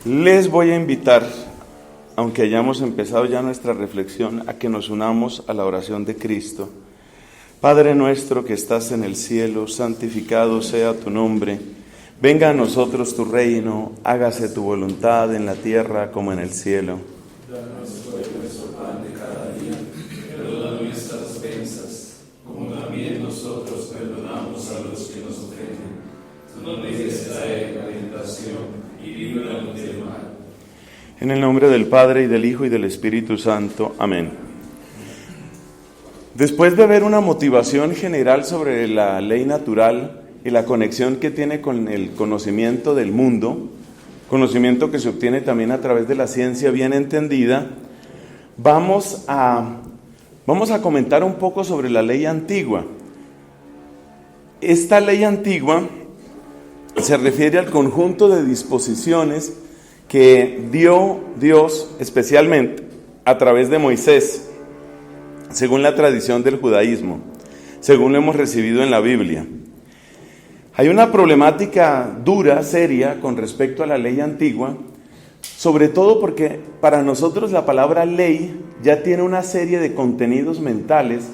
Les voy a invitar, aunque hayamos empezado ya nuestra reflexión, a que nos unamos a la oración de Cristo. Padre nuestro que estás en el cielo, santificado sea tu nombre. Venga a nosotros tu reino, hágase tu voluntad en la tierra como en el cielo. Danos hoy nuestro pan de cada día, perdona nuestras ofensas, como también nosotros perdonamos a los que nos ofenden. No nos dejes caer en la tentación y líbranos del mal. En el nombre del Padre, y del Hijo, y del Espíritu Santo. Amén. Después de ver una motivación general sobre la ley natural y la conexión que tiene con el conocimiento del mundo, conocimiento que se obtiene también a través de la ciencia bien entendida, vamos a comentar un poco sobre la ley antigua. Esta ley antigua se refiere al conjunto de disposiciones que dio Dios especialmente a través de Moisés, según la tradición del judaísmo, según lo hemos recibido en la Biblia. Hay una problemática dura, seria, con respecto a la ley antigua, sobre todo porque para nosotros la palabra ley ya tiene una serie de contenidos mentales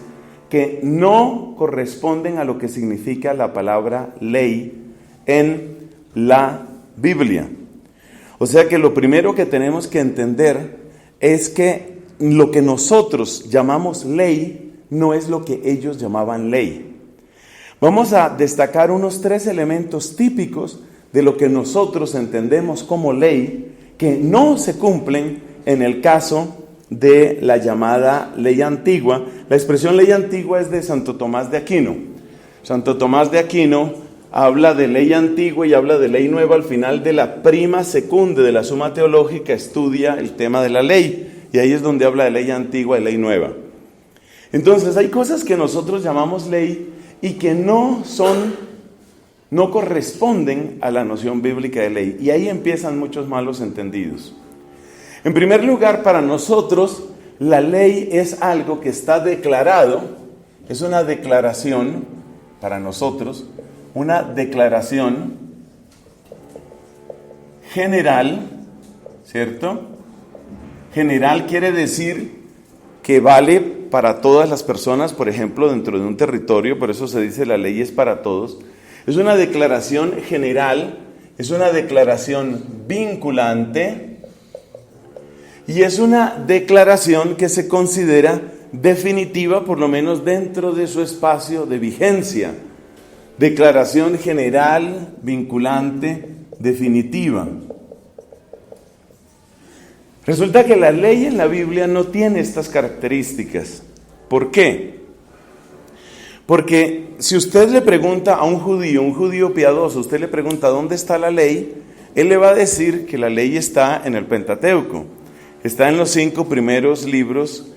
que no corresponden a lo que significa la palabra ley en la Biblia. O sea que lo primero que tenemos que entender es que lo que nosotros llamamos ley no es lo que ellos llamaban ley. Vamos a destacar unos 3 elementos típicos de lo que nosotros entendemos como ley que no se cumplen en el caso de la llamada ley antigua. La expresión ley antigua es de Santo Tomás de Aquino. Santo Tomás de Aquino habla de ley antigua y habla de ley nueva al final de la prima secunde de la Suma Teológica, estudia el tema de la ley, y ahí es donde habla de ley antigua y ley nueva. Entonces hay cosas que nosotros llamamos ley y que no corresponden a la noción bíblica de ley, y ahí empiezan muchos malos entendidos. En primer lugar, para nosotros la ley es algo que está declarado, es una declaración para nosotros, una declaración general, ¿cierto? General quiere decir que vale para todas las personas, por ejemplo, dentro de un territorio, por eso se dice la ley es para todos. Es una declaración general, es una declaración vinculante y es una declaración que se considera definitiva, por lo menos dentro de su espacio de vigencia. Declaración general, vinculante, definitiva. Resulta que la ley en la Biblia no tiene estas características. ¿Por qué? Porque si usted le pregunta a un judío piadoso, usted le pregunta ¿dónde está la ley? Él le va a decir que la ley está en el Pentateuco. Está en los 5 primeros libros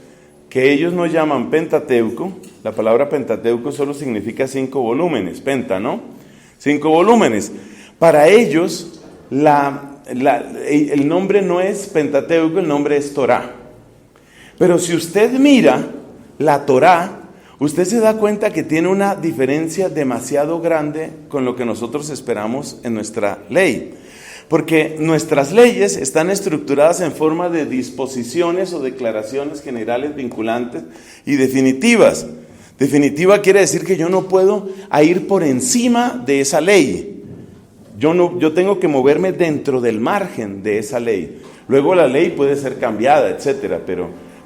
que ellos no llaman Pentateuco. La palabra Pentateuco solo significa 5 volúmenes, penta, ¿no? 5 volúmenes. Para ellos, el nombre no es Pentateuco, el nombre es Torá. Pero si usted mira la Torá, usted se da cuenta que tiene una diferencia demasiado grande con lo que nosotros esperamos en nuestra ley. Porque nuestras leyes están estructuradas en forma de disposiciones o declaraciones generales vinculantes y definitivas. Definitiva quiere decir que yo no puedo ir por encima de esa ley. Yo tengo que moverme dentro del margen de esa ley. Luego la ley puede ser cambiada, etcétera,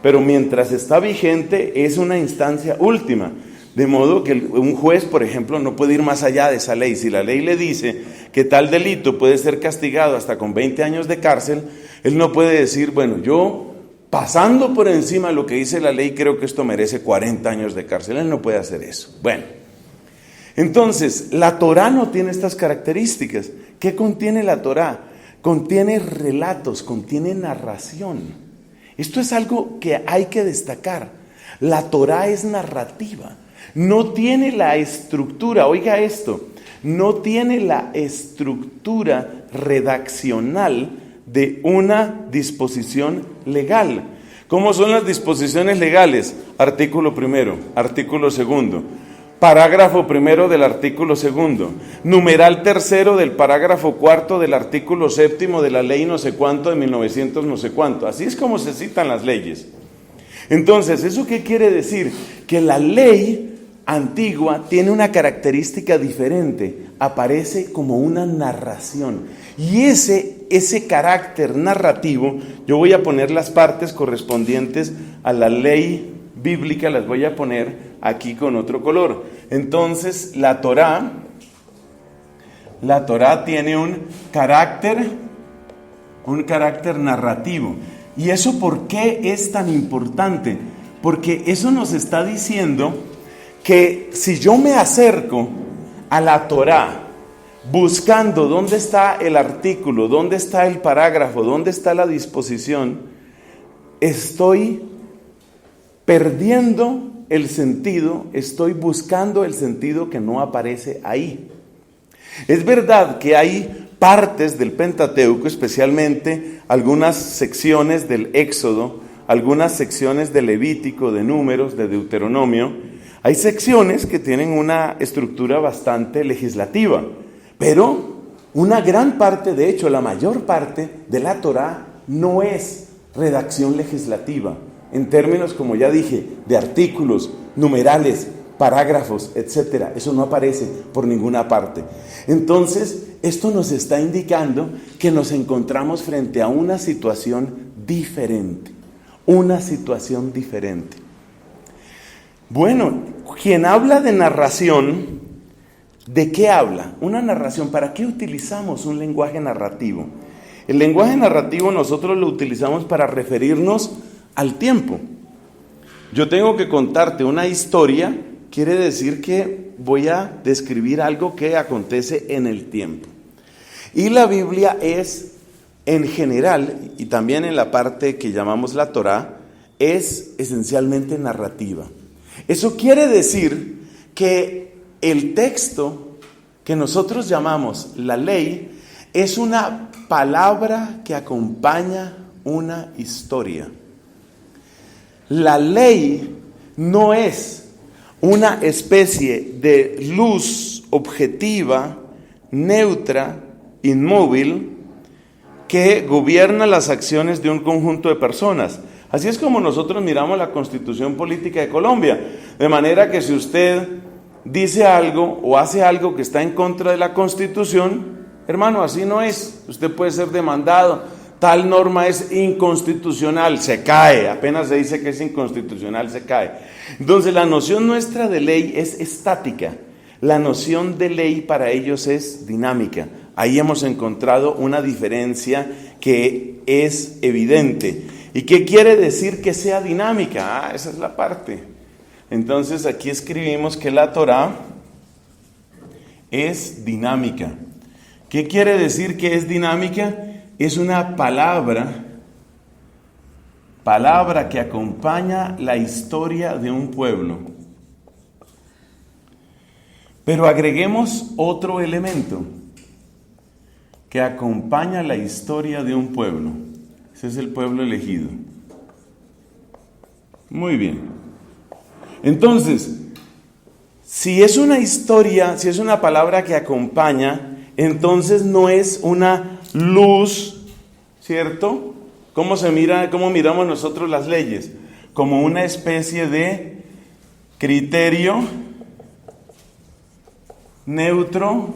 pero mientras está vigente es una instancia última. De modo que un juez, por ejemplo, no puede ir más allá de esa ley. Si la ley le dice que tal delito puede ser castigado hasta con 20 años de cárcel, él no puede decir, bueno, yo pasando por encima de lo que dice la ley, creo que esto merece 40 años de cárcel. Él no puede hacer eso. Bueno, entonces, la Torá no tiene estas características. ¿Qué contiene la Torá? Contiene relatos, contiene narración. Esto es algo que hay que destacar. La Torá es narrativa. No tiene la estructura, oiga esto, no tiene la estructura redaccional de una disposición legal. ¿Cómo son las disposiciones legales? Artículo primero, artículo segundo. parágrafo primero del artículo segundo, numeral tercero del parágrafo cuarto del artículo séptimo de la ley no sé cuánto de 1900 no sé cuánto. Así es como se citan las leyes. Entonces, ¿eso qué quiere decir? Que la ley antigua tiene una característica diferente, aparece como una narración. Y ese carácter narrativo, yo voy a poner las partes correspondientes a la ley bíblica, las voy a poner aquí con otro color. Entonces, la Torá tiene un carácter narrativo. ¿Y eso por qué es tan importante? Porque eso nos está diciendo que si yo me acerco a la Torá buscando dónde está el artículo, dónde está el parágrafo, dónde está la disposición, estoy perdiendo el sentido, estoy buscando el sentido que no aparece ahí. Es verdad que hay partes del Pentateuco, especialmente algunas secciones del Éxodo, algunas secciones de Levítico, de Números, de Deuteronomio. Hay secciones que tienen una estructura bastante legislativa, pero una gran parte, de hecho la mayor parte de la Torá no es redacción legislativa, en términos, como ya dije, de artículos, numerales, parágrafos, etcétera. Eso no aparece por ninguna parte. Entonces, esto nos está indicando que nos encontramos frente a una situación diferente. Una situación diferente. Bueno, quien habla de narración, ¿de qué habla? Una narración, ¿para qué utilizamos un lenguaje narrativo? El lenguaje narrativo nosotros lo utilizamos para referirnos al tiempo. Yo tengo que contarte una historia, quiere decir que voy a describir algo que acontece en el tiempo. Y la Biblia es, en general, y también en la parte que llamamos la Torá, es esencialmente narrativa. Eso quiere decir que el texto que nosotros llamamos la ley es una palabra que acompaña una historia. La ley no es una especie de luz objetiva, neutra, inmóvil, que gobierna las acciones de un conjunto de personas. Así es como nosotros miramos la Constitución Política de Colombia. De manera que si usted dice algo o hace algo que está en contra de la Constitución, hermano, así no es. Usted puede ser demandado. Tal norma es inconstitucional, se cae. Apenas se dice que es inconstitucional, se cae. Entonces, la noción nuestra de ley es estática. La noción de ley para ellos es dinámica. Ahí hemos encontrado una diferencia que es evidente. ¿Y qué quiere decir que sea dinámica? Esa es la parte. Entonces, aquí escribimos que la Torá es dinámica. ¿Qué quiere decir que es dinámica? Es una palabra que acompaña la historia de un pueblo. Pero agreguemos otro elemento que acompaña la historia de un pueblo. Ese es el pueblo elegido. Muy bien. Entonces, si es una historia, si es una palabra que acompaña, entonces no es una luz, ¿cierto? ¿Cómo miramos nosotros las leyes? Como una especie de criterio neutro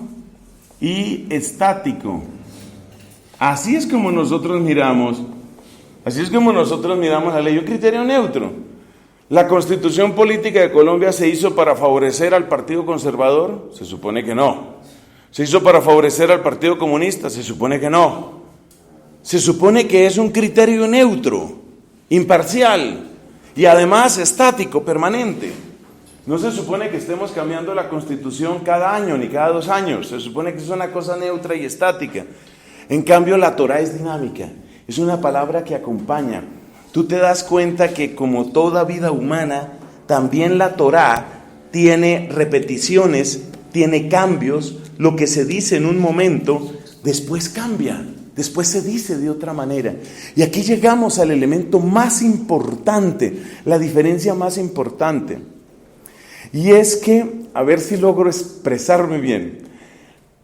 y estático. Así es como nosotros miramos la ley, un criterio neutro. ¿La Constitución Política de Colombia se hizo para favorecer al Partido Conservador? Se supone que no. ¿Se hizo para favorecer al Partido Comunista? Se supone que no. Se supone que es un criterio neutro, imparcial y además estático, permanente. No se supone que estemos cambiando la Constitución cada año ni cada 2 años. Se supone que es una cosa neutra y estática. En cambio, la Torá es dinámica. Es una palabra que acompaña. Tú te das cuenta que como toda vida humana, también la Torá tiene repeticiones, tiene cambios. Lo que se dice en un momento, después cambia, después se dice de otra manera. Y aquí llegamos al elemento más importante, la diferencia más importante. Y es que, a ver si logro expresarme bien,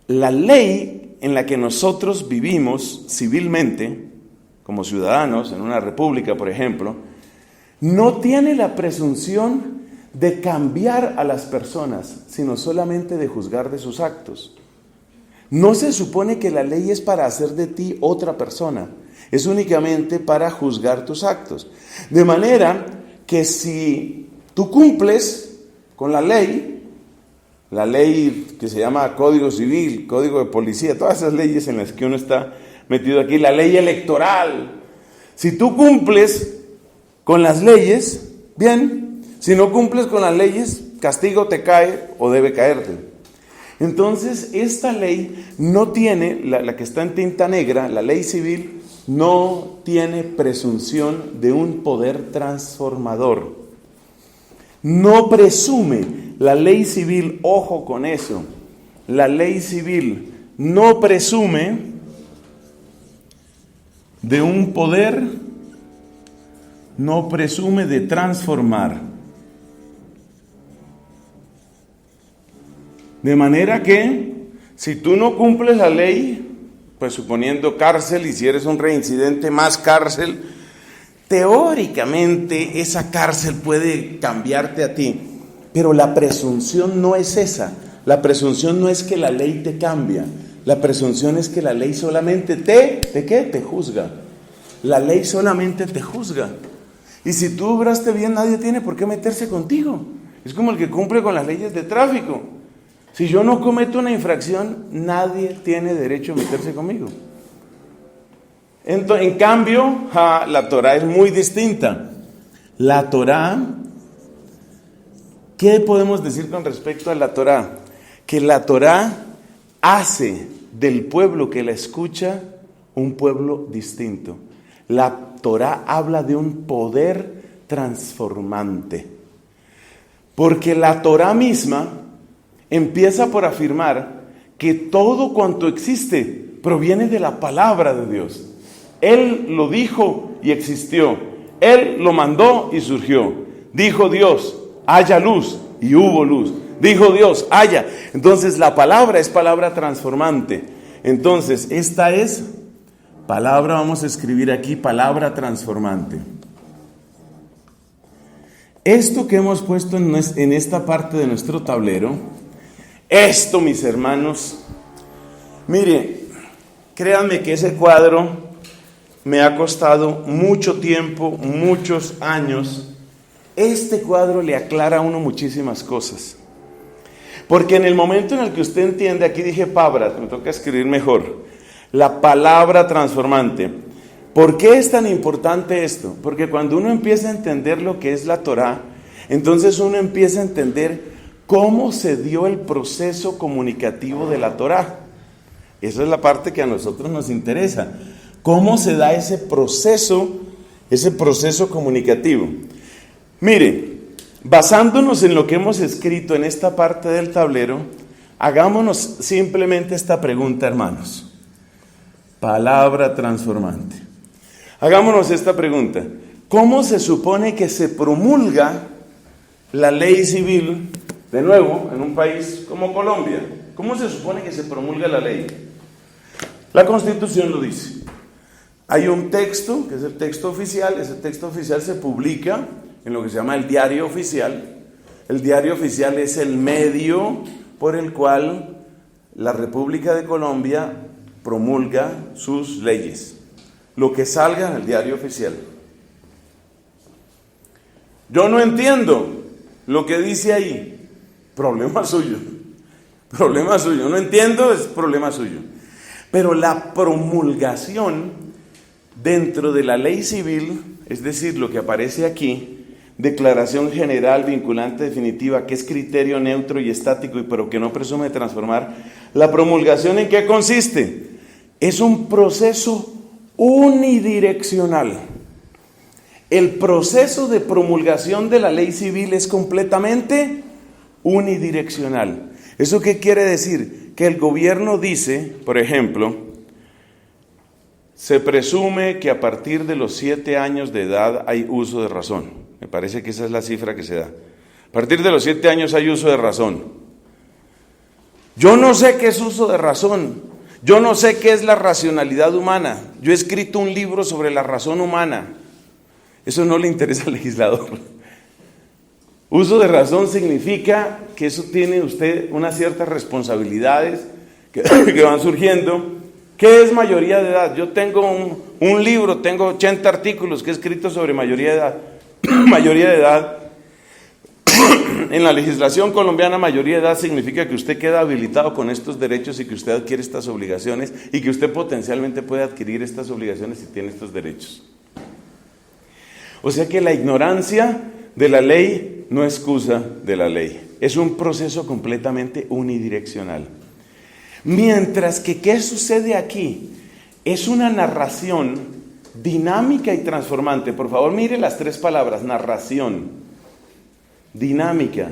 la ley en la que nosotros vivimos civilmente, como ciudadanos en una república, por ejemplo, no tiene la presunción de cambiar a las personas, sino solamente de juzgar de sus actos. No se supone que la ley es para hacer de ti otra persona, es únicamente para juzgar tus actos. De manera que si tú cumples con la ley que se llama Código Civil, Código de Policía, todas esas leyes en las que uno está metido aquí, la ley electoral, si tú cumples con las leyes, bien, si no cumples con las leyes, castigo te cae o debe caerte. Entonces, esta ley no tiene, la que está en tinta negra, la ley civil, no tiene presunción de un poder transformador. No presume la ley civil, ojo con eso, la ley civil no presume de un poder, no presume de transformar. De manera que, si tú no cumples la ley, pues suponiendo cárcel, y si eres un reincidente, más cárcel, teóricamente esa cárcel puede cambiarte a ti, pero la presunción no es esa. La presunción no es que la ley te cambia, la presunción es que la ley solamente te juzga. La ley solamente te juzga. Y si tú obraste bien, nadie tiene por qué meterse contigo. Es como el que cumple con las leyes de tráfico. Si yo no cometo una infracción, nadie tiene derecho a meterse conmigo. En cambio, la Torá es muy distinta. La Torá, ¿qué podemos decir con respecto a la Torá? Que la Torá hace del pueblo que la escucha un pueblo distinto. La Torá habla de un poder transformante. Porque la Torá misma empieza por afirmar que todo cuanto existe proviene de la palabra de Dios. Él lo dijo y existió. Él lo mandó y surgió. Dijo Dios, haya luz, y hubo luz. Dijo Dios, haya. Entonces la palabra es palabra transformante. Entonces esta es palabra, vamos a escribir aquí, palabra transformante. Esto que hemos puesto en esta parte de nuestro tablero, esto, mis hermanos, mire, créanme que ese cuadro me ha costado mucho tiempo, muchos años. Este cuadro le aclara a uno muchísimas cosas. Porque en el momento en el que usted entiende, aquí dije palabra, me toca escribir mejor, la palabra transformante. ¿Por qué es tan importante esto? Porque cuando uno empieza a entender lo que es la Torá, entonces uno empieza a entender cómo se dio el proceso comunicativo de la Torá. Esa es la parte que a nosotros nos interesa. ¿Cómo se da ese proceso comunicativo? Mire, basándonos en lo que hemos escrito en esta parte del tablero, hagámonos simplemente esta pregunta, hermanos. Palabra transformante. Hagámonos esta pregunta. ¿Cómo se supone que se promulga la ley civil, de nuevo, en un país como Colombia? ¿Cómo se supone que se promulga la ley? La Constitución lo dice. Hay un texto, que es el texto oficial. Ese texto oficial se publica en lo que se llama el Diario Oficial. El Diario Oficial es el medio por el cual la República de Colombia promulga sus leyes. Lo que salga en el Diario Oficial. Yo no entiendo lo que dice ahí. Problema suyo. Problema suyo. No entiendo, es problema suyo. Pero la promulgación dentro de la ley civil, es decir, lo que aparece aquí, declaración general, vinculante, definitiva, que es criterio neutro y estático, pero que no presume transformar, ¿la promulgación en qué consiste? Es un proceso unidireccional. El proceso de promulgación de la ley civil es completamente unidireccional. ¿Eso qué quiere decir? Que el gobierno dice, por ejemplo, se presume que a partir de los 7 años de edad hay uso de razón. Me parece que esa es la cifra que se da. A partir de los 7 años hay uso de razón. Yo no sé qué es uso de razón. Yo no sé qué es la racionalidad humana. Yo he escrito un libro sobre la razón humana. Eso no le interesa al legislador. Uso de razón significa que eso tiene usted unas ciertas responsabilidades que van surgiendo. ¿Qué es mayoría de edad? Yo tengo un libro, tengo 80 artículos que he escrito sobre mayoría de edad. Mayoría de edad. En la legislación colombiana, mayoría de edad significa que usted queda habilitado con estos derechos y que usted adquiere estas obligaciones y que usted potencialmente puede adquirir estas obligaciones si tiene estos derechos. O sea que la ignorancia de la ley no excusa de la ley. Es un proceso completamente unidireccional. Mientras que, ¿qué sucede aquí? Es una narración dinámica y transformante. Por favor, mire las 3 palabras: narración, dinámica,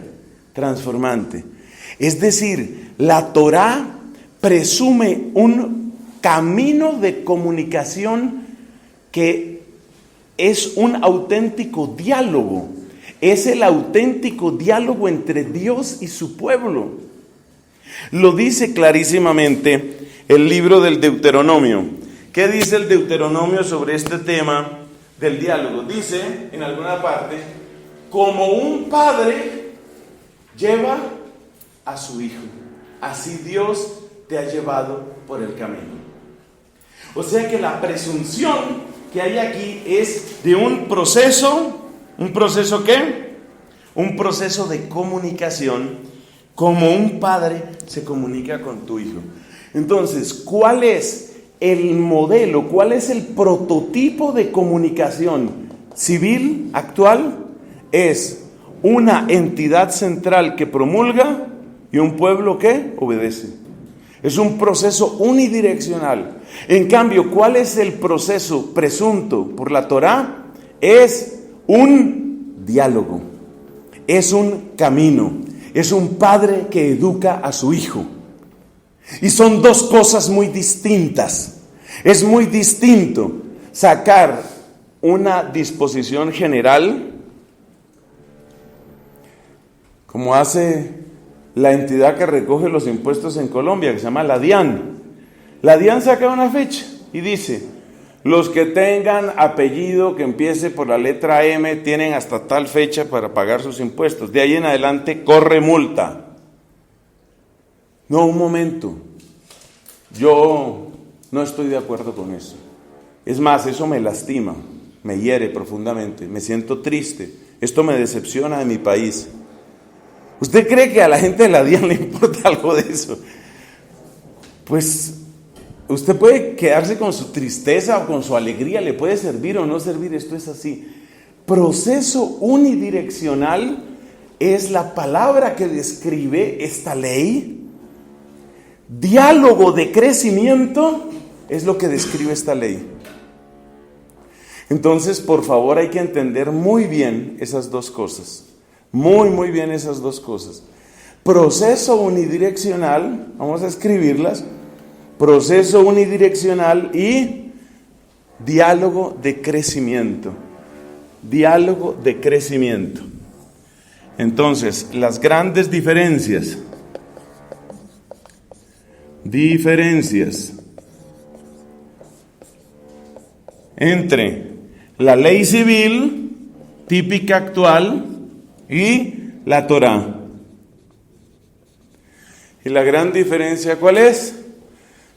transformante. Es decir, la Torá presume un camino de comunicación que es un auténtico diálogo. Es el auténtico diálogo entre Dios y su pueblo. Lo dice clarísimamente el libro del Deuteronomio. ¿Qué dice el Deuteronomio sobre este tema del diálogo? Dice en alguna parte: como un padre lleva a su hijo, así Dios te ha llevado por el camino. O sea que la presunción que hay aquí es de un proceso ¿qué? Un proceso de comunicación, como un padre se comunica con tu hijo. Entonces, ¿cuál es el modelo? ¿Cuál es el prototipo de comunicación civil actual? Es una entidad central que promulga y un pueblo que obedece. Es un proceso unidireccional. En cambio, ¿cuál es el proceso presunto por la Torá? Es un diálogo, es un camino, es un padre que educa a su hijo. Y son 2 cosas muy distintas. Es muy distinto sacar una disposición general, como hace la entidad que recoge los impuestos en Colombia, que se llama la DIAN. La DIAN saca una fecha y dice: los que tengan apellido que empiece por la letra M tienen hasta tal fecha para pagar sus impuestos. De ahí en adelante corre multa. No, un momento. Yo no estoy de acuerdo con eso. Es más, eso me lastima, me hiere profundamente, me siento triste. Esto me decepciona de mi país. ¿Usted cree que a la gente de la DIAN le importa algo de eso? Pues usted puede quedarse con su tristeza o con su alegría, le puede servir o no servir, esto es así. Proceso unidireccional es la palabra que describe esta ley. Diálogo de crecimiento es lo que describe esta ley. Entonces, por favor, hay que entender muy bien esas 2 cosas. Muy bien esas 2 cosas. Proceso unidireccional, vamos a escribirlas. Proceso unidireccional y diálogo de crecimiento. Diálogo de crecimiento. Entonces, las grandes diferencias entre la ley civil típica actual y la Torá. ¿Y la gran diferencia cuál es?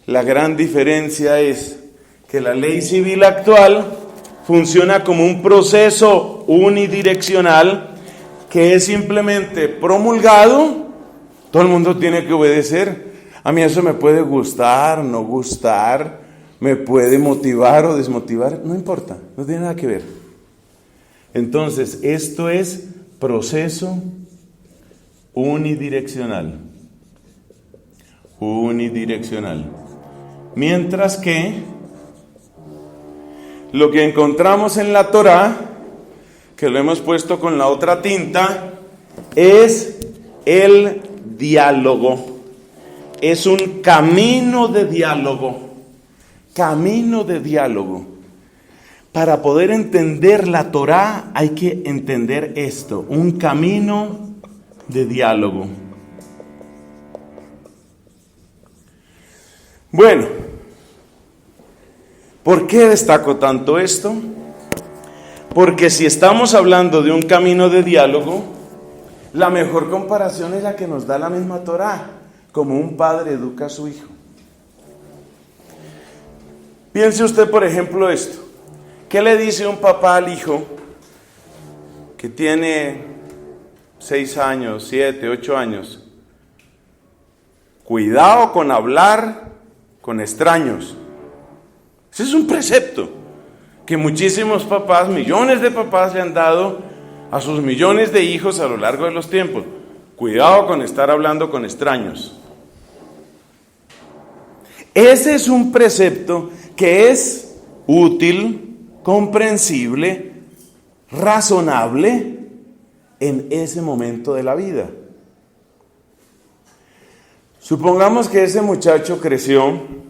La gran diferencia es que la ley civil actual funciona como un proceso unidireccional que es simplemente promulgado, todo el mundo tiene que obedecer. A mí eso me puede gustar, no gustar, me puede motivar o desmotivar, no importa, no tiene nada que ver. Entonces, esto es proceso unidireccional. Mientras que lo que encontramos en la Torá, que lo hemos puesto con la otra tinta, es el diálogo. Es un camino de diálogo. Camino de diálogo. Para poder entender la Torá hay que entender esto, un camino de diálogo. Bueno, ¿por qué destaco tanto esto? Porque si estamos hablando de un camino de diálogo, la mejor comparación es la que nos da la misma Torá, como un padre educa a su hijo. Piense usted, por ejemplo, esto. ¿Qué le dice un papá al hijo que tiene 6 años, 7, 8 años? Cuidado con hablar con extraños. Ese es un precepto que muchísimos papás, millones de papás le han dado a sus millones de hijos a lo largo de los tiempos. Cuidado con estar hablando con extraños. Ese es un precepto que es útil, comprensible, razonable en ese momento de la vida. Supongamos que ese muchacho creció,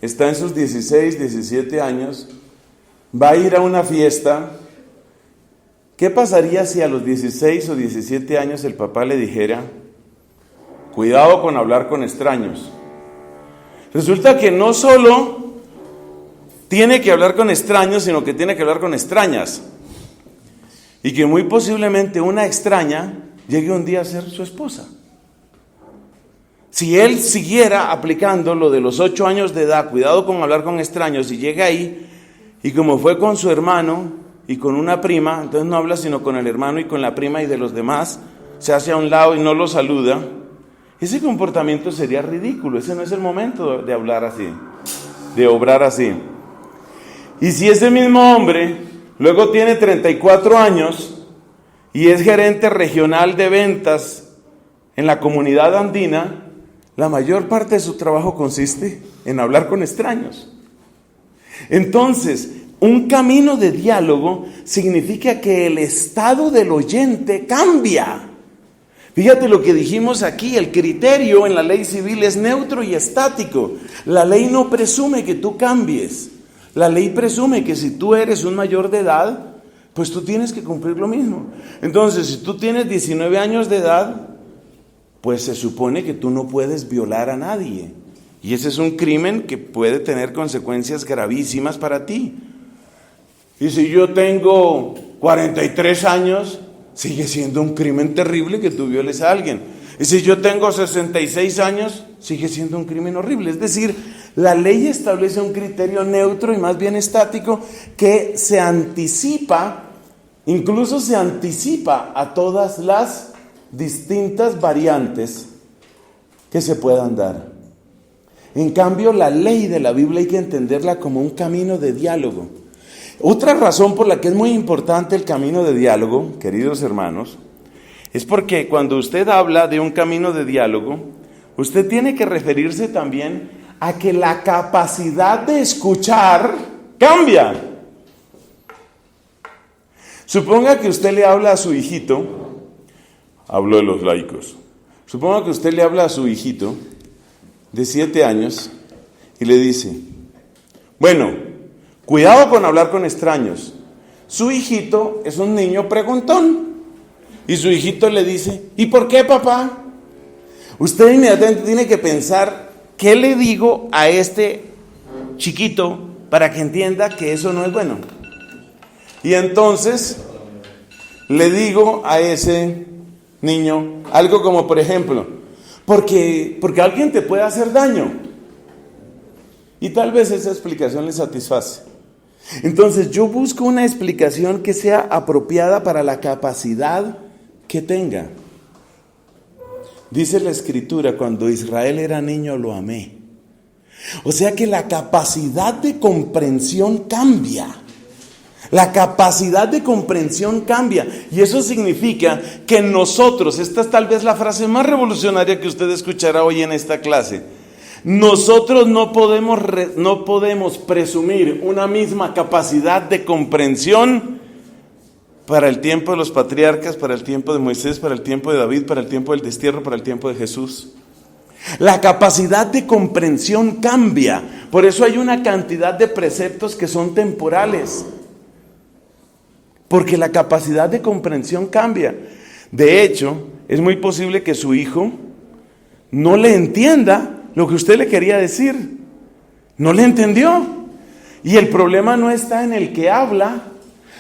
está en sus 16, 17 años, va a ir a una fiesta. ¿Qué pasaría si a los 16 o 17 años el papá le dijera, cuidado con hablar con extraños? Resulta que no solo tiene que hablar con extraños, sino que tiene que hablar con extrañas. Y que muy posiblemente una extraña llegue un día a ser su esposa. Si él siguiera aplicando lo de los 8 años de edad, cuidado con hablar con extraños, y llega ahí, y como fue con su hermano y con una prima, entonces no habla sino con el hermano y con la prima y de los demás, se hace a un lado y no los saluda, ese comportamiento sería ridículo. Ese no es el momento de hablar así, de obrar así. Y si ese mismo hombre luego tiene 34 años y es gerente regional de ventas en la comunidad andina, la mayor parte de su trabajo consiste en hablar con extraños. Entonces, un camino de diálogo significa que el estado del oyente cambia. Fíjate lo que dijimos aquí, el criterio en la ley civil es neutro y estático. La ley no presume que tú cambies. La ley presume que si tú eres un mayor de edad, pues tú tienes que cumplir lo mismo. Entonces, si tú tienes 19 años de edad, pues se supone que tú no puedes violar a nadie. Y ese es un crimen que puede tener consecuencias gravísimas para ti. Y si yo tengo 43 años, sigue siendo un crimen terrible que tú violes a alguien. Y si yo tengo 66 años, sigue siendo un crimen horrible. Es decir, la ley establece un criterio neutro y más bien estático que se anticipa, incluso se anticipa a todas las distintas variantes que se puedan dar. En cambio, la ley de la Biblia hay que entenderla como un camino de diálogo. Otra razón por la que es muy importante el camino de diálogo, queridos hermanos, es porque cuando usted habla de un camino de diálogo, usted tiene que referirse también a que la capacidad de escuchar cambia. Suponga que usted le habla a su hijito, hablo de los laicos, suponga que usted le habla a su hijito de 7 años y le dice, bueno, cuidado con hablar con extraños. Su hijito es un niño preguntón y su hijito le dice, ¿y por qué, papá? Usted inmediatamente tiene que pensar, ¿qué le digo a este chiquito para que entienda que eso no es bueno? Y entonces le digo a ese niño algo como, por ejemplo, porque alguien te puede hacer daño. Y tal vez esa explicación le satisface. Entonces yo busco una explicación que sea apropiada para la capacidad que tenga. Dice la Escritura, cuando Israel era niño lo amé. O sea que la capacidad de comprensión cambia. La capacidad de comprensión cambia. Y eso significa que nosotros, esta es tal vez la frase más revolucionaria que usted escuchará hoy en esta clase, nosotros no podemos presumir una misma capacidad de comprensión para el tiempo de los patriarcas, para el tiempo de Moisés, para el tiempo de David, para el tiempo del destierro, para el tiempo de Jesús. La capacidad de comprensión cambia. Por eso hay una cantidad de preceptos que son temporales. Porque la capacidad de comprensión cambia. De hecho, es muy posible que su hijo no le entienda lo que usted le quería decir. No le entendió. Y el problema no está en el que habla,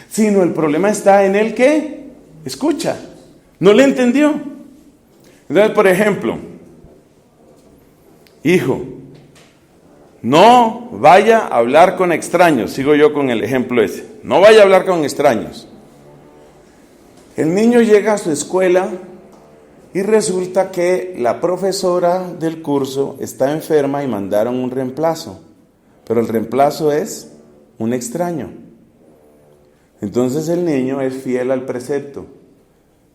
sino el problema está en el que escucha. No le entendió. Entonces, por ejemplo, hijo, no vaya a hablar con extraños. Sigo yo con el ejemplo ese. No vaya a hablar con extraños. El niño llega a su escuela y resulta que la profesora del curso está enferma y mandaron un reemplazo. Pero el reemplazo es un extraño. Entonces el niño es fiel al precepto.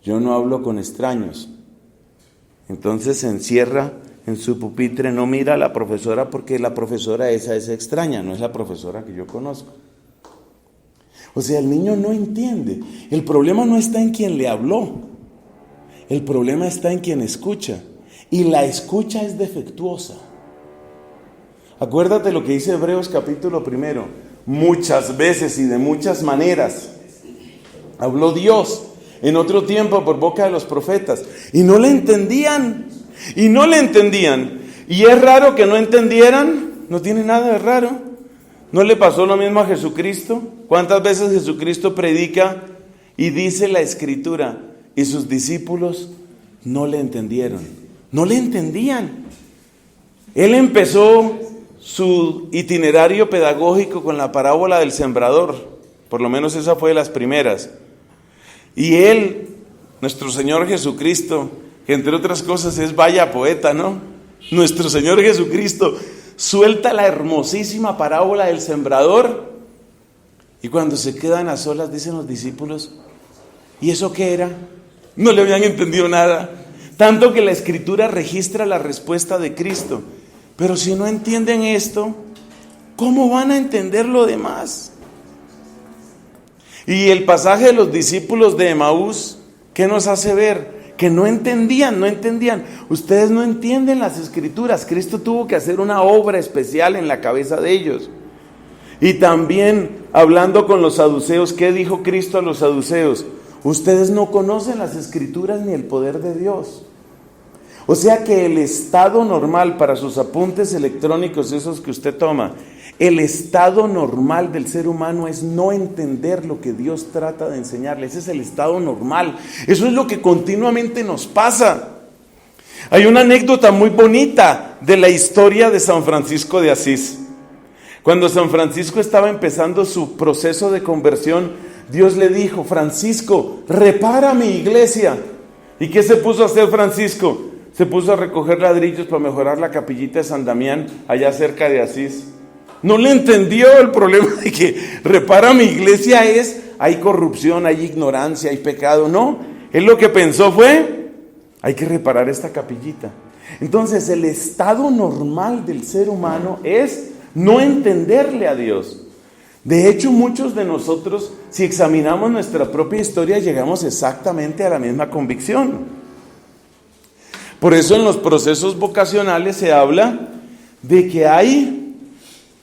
Yo no hablo con extraños. Entonces se encierra en su pupitre, no mira a la profesora porque la profesora esa es extraña, no es la profesora que yo conozco. O sea, el niño no entiende. El problema no está en quien le habló. El problema está en quien escucha. Y la escucha es defectuosa. Acuérdate lo que dice Hebreos capítulo 1. Muchas veces y de muchas maneras habló Dios en otro tiempo por boca de los profetas. Y no le entendían. Y no le entendían. Y es raro que no entendieran. No tiene nada de raro. ¿No le pasó lo mismo a Jesucristo? ¿Cuántas veces Jesucristo predica y dice la Escritura y sus discípulos no le entendieron? No le entendían. Él empezó su itinerario pedagógico con la parábola del sembrador. Por lo menos esa fue de las primeras. Y él, nuestro Señor Jesucristo, que entre otras cosas es vaya poeta, ¿no? Nuestro Señor Jesucristo suelta la hermosísima parábola del sembrador y cuando se quedan a solas dicen los discípulos, ¿y eso qué era? No le habían entendido nada, tanto que la Escritura registra la respuesta de Cristo. Pero si no entienden esto, ¿cómo van a entender lo demás? Y el pasaje de los discípulos de Emaús, ¿qué nos hace ver? Que no entendían. Ustedes no entienden las Escrituras. Cristo tuvo que hacer una obra especial en la cabeza de ellos. Y también hablando con los saduceos, ¿qué dijo Cristo a los saduceos? Ustedes no conocen las Escrituras ni el poder de Dios. O sea que el estado normal para sus apuntes electrónicos, esos que usted toma, el estado normal del ser humano es no entender lo que Dios trata de enseñarle. Ese es el estado normal. Eso es lo que continuamente nos pasa. Hay una anécdota muy bonita de la historia de San Francisco de Asís. Cuando San Francisco estaba empezando su proceso de conversión, Dios le dijo, Francisco, repara mi iglesia. ¿Y qué se puso a hacer Francisco? Se puso a recoger ladrillos para mejorar la capillita de San Damián, allá cerca de Asís. No le entendió el problema de que repara mi iglesia es, hay corrupción, hay ignorancia, hay pecado. No, él lo que pensó fue, hay que reparar esta capillita. Entonces el estado normal del ser humano es no entenderle a Dios. De hecho, muchos de nosotros, si examinamos nuestra propia historia, llegamos exactamente a la misma convicción. Por eso en los procesos vocacionales se habla de que hay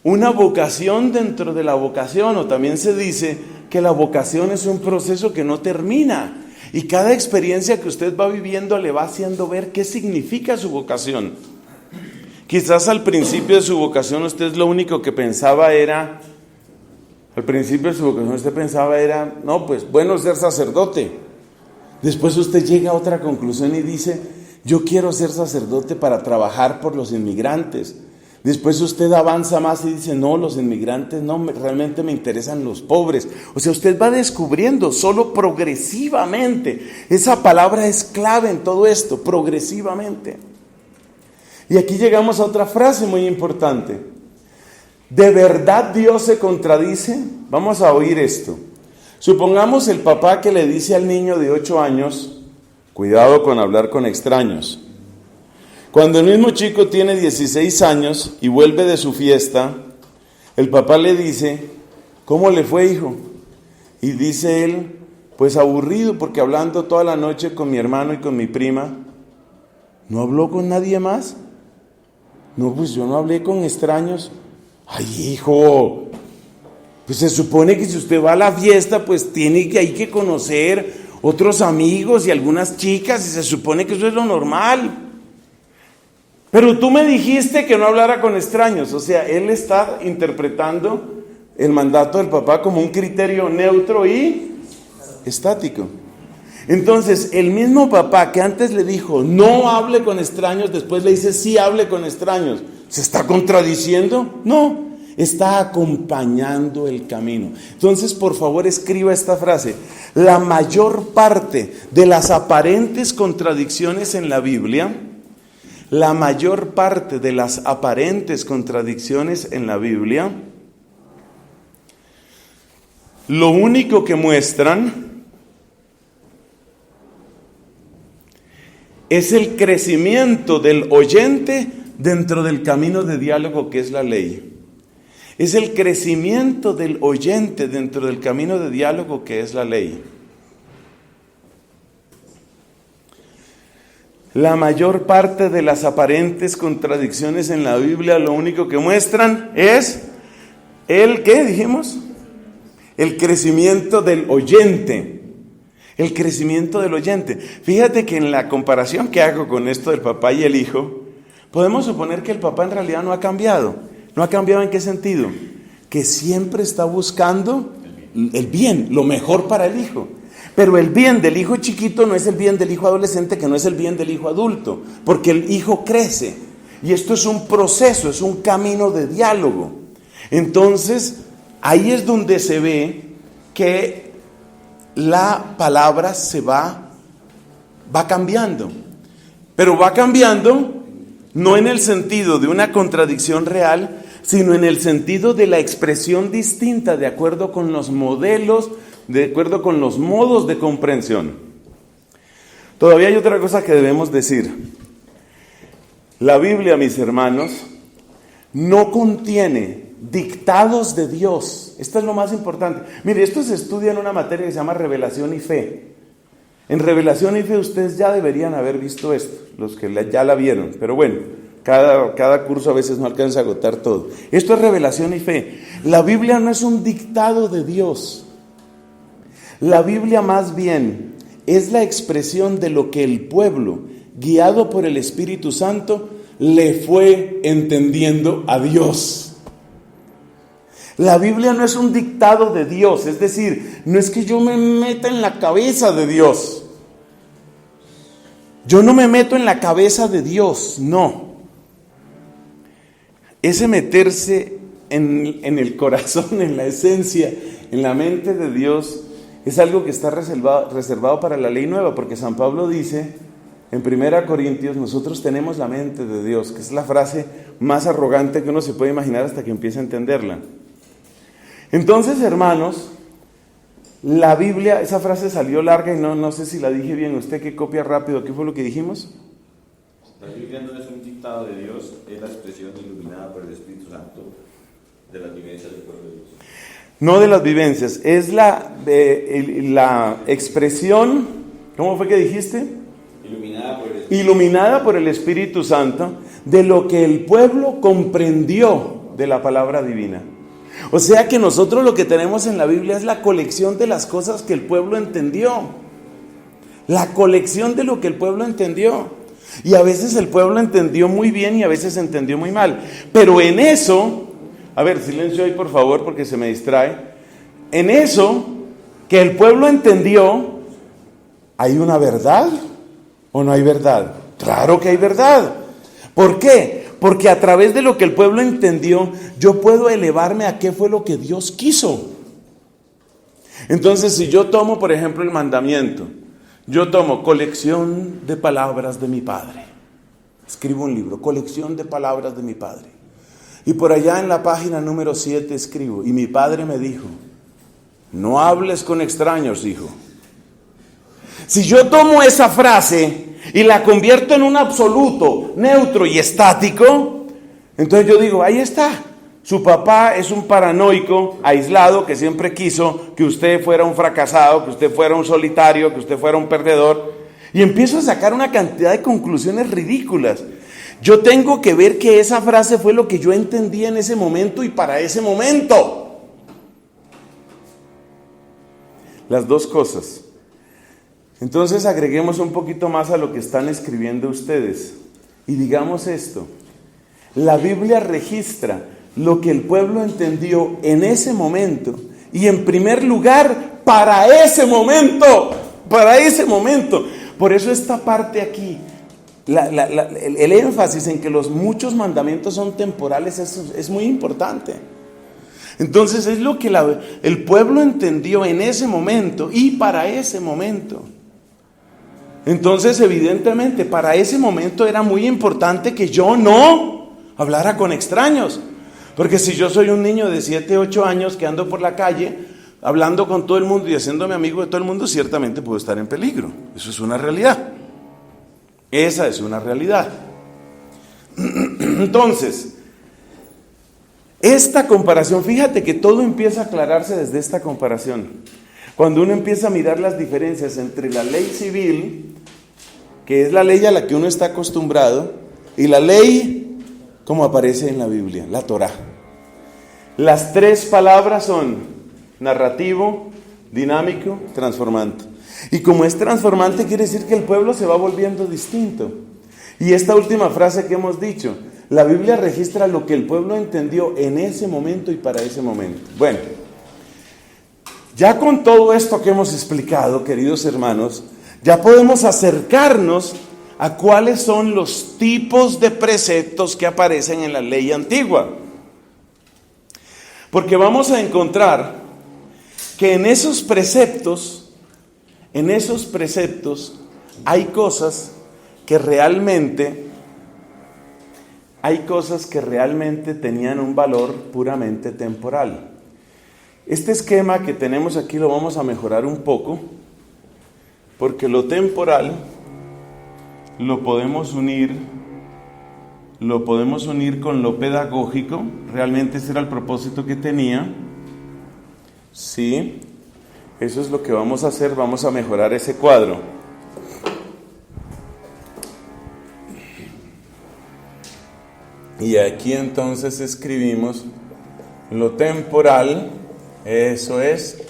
una vocación dentro de la vocación, o también se dice que la vocación es un proceso que no termina. Y cada experiencia que usted va viviendo le va haciendo ver qué significa su vocación. Quizás al principio de su vocación usted lo único que pensaba era, no, pues bueno ser sacerdote. Después usted llega a otra conclusión y dice, yo quiero ser sacerdote para trabajar por los inmigrantes. Después usted avanza más y dice, no, los inmigrantes no, realmente me interesan los pobres. O sea, usted va descubriendo solo progresivamente. Esa palabra es clave en todo esto, progresivamente. Y aquí llegamos a otra frase muy importante. ¿De verdad Dios se contradice? Vamos a oír esto. Supongamos el papá que le dice al niño de 8 años, cuidado con hablar con extraños. Cuando el mismo chico tiene 16 años y vuelve de su fiesta, el papá le dice, ¿cómo le fue, hijo? Y dice él, pues aburrido, porque hablando toda la noche con mi hermano y con mi prima. ¿No habló con nadie más? No, pues yo no hablé con extraños. Ay, hijo, pues se supone que si usted va a la fiesta, pues hay que conocer otros amigos y algunas chicas, y se supone que eso es lo normal. Pero tú me dijiste que no hablara con extraños. O sea, él está interpretando el mandato del papá como un criterio neutro y estático. Entonces, el mismo papá que antes le dijo, no hable con extraños, después le dice, sí hable con extraños. ¿Se está contradiciendo? No, está acompañando el camino. Entonces, por favor, escriba esta frase. La mayor parte de las aparentes contradicciones en la Biblia, lo único que muestran es el crecimiento del oyente dentro del camino de diálogo que es la ley. Es el crecimiento del oyente dentro del camino de diálogo que es la ley. La mayor parte de las aparentes contradicciones en la Biblia lo único que muestran es ¿qué dijimos? El crecimiento del oyente. El crecimiento del oyente. Fíjate que en la comparación que hago con esto del papá y el hijo, podemos suponer que el papá en realidad no ha cambiado. ¿No ha cambiado en qué sentido? Que siempre está buscando el bien, lo mejor para el hijo. Pero el bien del hijo chiquito no es el bien del hijo adolescente, que no es el bien del hijo adulto, porque el hijo crece. Y esto es un proceso, es un camino de diálogo. Entonces, ahí es donde se ve que la palabra se va cambiando. Pero va cambiando no en el sentido de una contradicción real, sino en el sentido de la expresión distinta de acuerdo con los modelos, de acuerdo con los modos de comprensión. Todavía hay otra cosa que debemos decir. La Biblia, mis hermanos, no contiene dictados de Dios. Esto es lo más importante. Mire, esto se estudia en una materia que se llama Revelación y Fe. En Revelación y Fe ustedes ya deberían haber visto esto, los que ya la vieron. Pero bueno, cada curso a veces no alcanza a agotar todo. Esto es Revelación y Fe. La Biblia no es un dictado de Dios. La Biblia más bien es la expresión de lo que el pueblo, guiado por el Espíritu Santo, le fue entendiendo a Dios. La Biblia no es un dictado de Dios, es decir, no es que yo me meta en la cabeza de Dios. Yo no me meto en la cabeza de Dios, no. Ese meterse en el corazón, en la esencia, en la mente de Dios, es algo que está reservado para la ley nueva, porque San Pablo dice en 1 Corintios, nosotros tenemos la mente de Dios, que es la frase más arrogante que uno se puede imaginar hasta que empiece a entenderla. Entonces, hermanos, la Biblia, esa frase salió larga y no sé si la dije bien. Usted que copia rápido, ¿qué fue lo que dijimos? La Biblia no es un dictado de Dios, es la expresión iluminada por el Espíritu Santo de las vivencias del pueblo de Dios. No de las vivencias, es la expresión, ¿cómo fue que dijiste? Iluminada por el Espíritu Santo de lo que el pueblo comprendió de la palabra divina. O sea que nosotros lo que tenemos en la Biblia es la colección de las cosas que el pueblo entendió. La colección de lo que el pueblo entendió. Y a veces el pueblo entendió muy bien y a veces entendió muy mal. Pero en eso... A ver, silencio ahí por favor porque se me distrae. En eso que el pueblo entendió, ¿hay una verdad o no hay verdad? Claro que hay verdad. ¿Por qué? Porque a través de lo que el pueblo entendió, yo puedo elevarme a qué fue lo que Dios quiso. Entonces, si yo tomo, por ejemplo, el mandamiento, yo tomo colección de palabras de mi Padre. Escribo un libro, colección de palabras de mi Padre. Y por allá en la página número 7 escribo, y mi padre me dijo, no hables con extraños, hijo. Si yo tomo esa frase y la convierto en un absoluto, neutro y estático, entonces yo digo, ahí está. Su papá es un paranoico, aislado, que siempre quiso que usted fuera un fracasado, que usted fuera un solitario, que usted fuera un perdedor. Y empiezo a sacar una cantidad de conclusiones ridículas. Yo tengo que ver que esa frase fue lo que yo entendí en ese momento y para ese momento. Las dos cosas. Entonces agreguemos un poquito más a lo que están escribiendo ustedes y digamos esto: la Biblia registra lo que el pueblo entendió en ese momento y en primer lugar para ese momento, Por eso esta parte aquí, el énfasis en que los muchos mandamientos son temporales es muy importante. Entonces es lo que el pueblo entendió en ese momento y para ese momento. Entonces evidentemente para ese momento era muy importante que yo no hablara con extraños. Porque si yo soy un niño de 7, 8 años que ando por la calle hablando con todo el mundo y haciéndome amigo de todo el mundo, ciertamente puedo estar en peligro. Eso es una realidad. Esa es una realidad. Entonces, esta comparación, fíjate que todo empieza a aclararse desde esta comparación. Cuando uno empieza a mirar las diferencias entre la ley civil, que es la ley a la que uno está acostumbrado, y la ley como aparece en la Biblia, la Torá. Las tres palabras son narrativo, dinámico, transformante. Y como es transformante, quiere decir que el pueblo se va volviendo distinto. Y esta última frase que hemos dicho, la Biblia registra lo que el pueblo entendió en ese momento y para ese momento. Bueno, ya con todo esto que hemos explicado, queridos hermanos, ya podemos acercarnos a cuáles son los tipos de preceptos que aparecen en la ley antigua. Porque vamos a encontrar que en esos preceptos hay cosas que realmente tenían un valor puramente temporal. Este esquema que tenemos aquí lo vamos a mejorar un poco, porque lo temporal lo podemos unir con lo pedagógico. Realmente ese era el propósito que tenía. Sí, eso es lo que vamos a hacer, vamos a mejorar ese cuadro. Y aquí entonces escribimos lo temporal, eso es,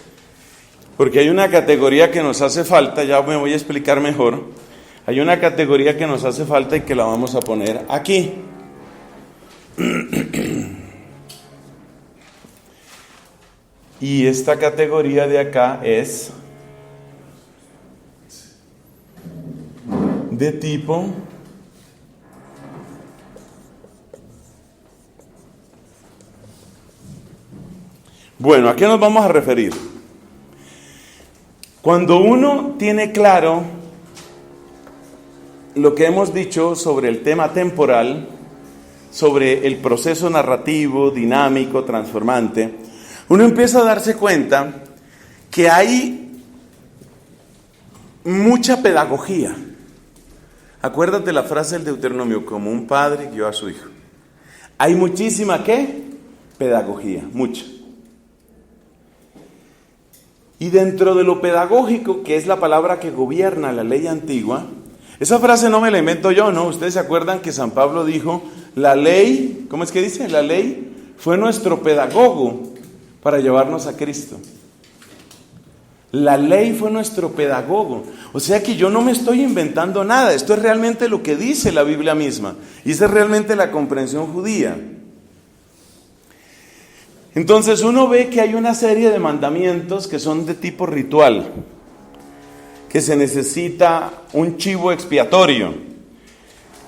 porque hay una categoría que nos hace falta, ya me voy a explicar mejor. Hay una categoría que nos hace falta y que la vamos a poner aquí. Y esta categoría de acá es de tipo bueno, ¿a qué nos vamos a referir? Cuando uno tiene claro lo que hemos dicho sobre el tema temporal, sobre el proceso narrativo, dinámico, transformante, uno empieza a darse cuenta que hay mucha pedagogía. Acuérdate la frase del Deuteronomio, como un padre guió a su hijo. Hay muchísima, ¿qué? Pedagogía, mucha. Y dentro de lo pedagógico, que es la palabra que gobierna la ley antigua, esa frase no me la invento yo, ¿no? Ustedes se acuerdan que San Pablo dijo, la ley, ¿cómo es que dice? La ley fue nuestro pedagogo para llevarnos a Cristo. La ley fue nuestro pedagogo. O sea que yo no me estoy inventando nada. Esto es realmente lo que dice la Biblia misma. Y esa es realmente la comprensión judía. Entonces uno ve que hay una serie de mandamientos que son de tipo ritual. Que se necesita un chivo expiatorio,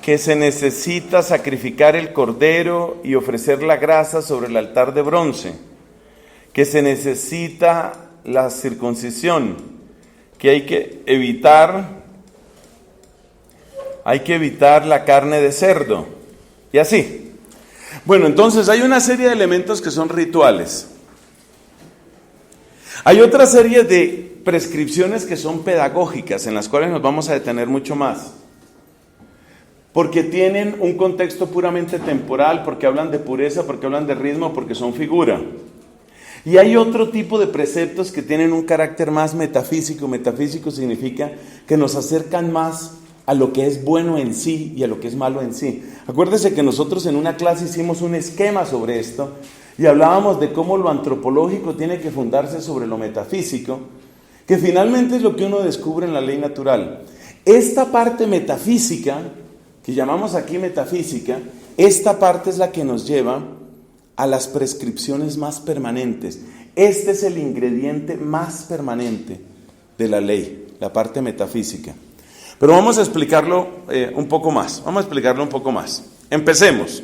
que se necesita sacrificar el cordero y ofrecer la grasa sobre el altar de bronce, que se necesita la circuncisión, que hay que evitar la carne de cerdo, y así. Bueno, entonces hay una serie de elementos que son rituales. Hay otra serie de prescripciones que son pedagógicas, en las cuales nos vamos a detener mucho más, porque tienen un contexto puramente temporal, porque hablan de pureza, porque hablan de ritmo, porque son figura. Y hay otro tipo de preceptos que tienen un carácter más metafísico. Metafísico significa que nos acercan más a lo que es bueno en sí y a lo que es malo en sí. Acuérdese que nosotros en una clase hicimos un esquema sobre esto y hablábamos de cómo lo antropológico tiene que fundarse sobre lo metafísico que finalmente es lo que uno descubre en la ley natural. Esta parte metafísica, que llamamos aquí metafísica, esta parte es la que nos lleva a las prescripciones más permanentes. Este es el ingrediente más permanente de la ley, la parte metafísica. Pero vamos a explicarlo un poco más. Empecemos.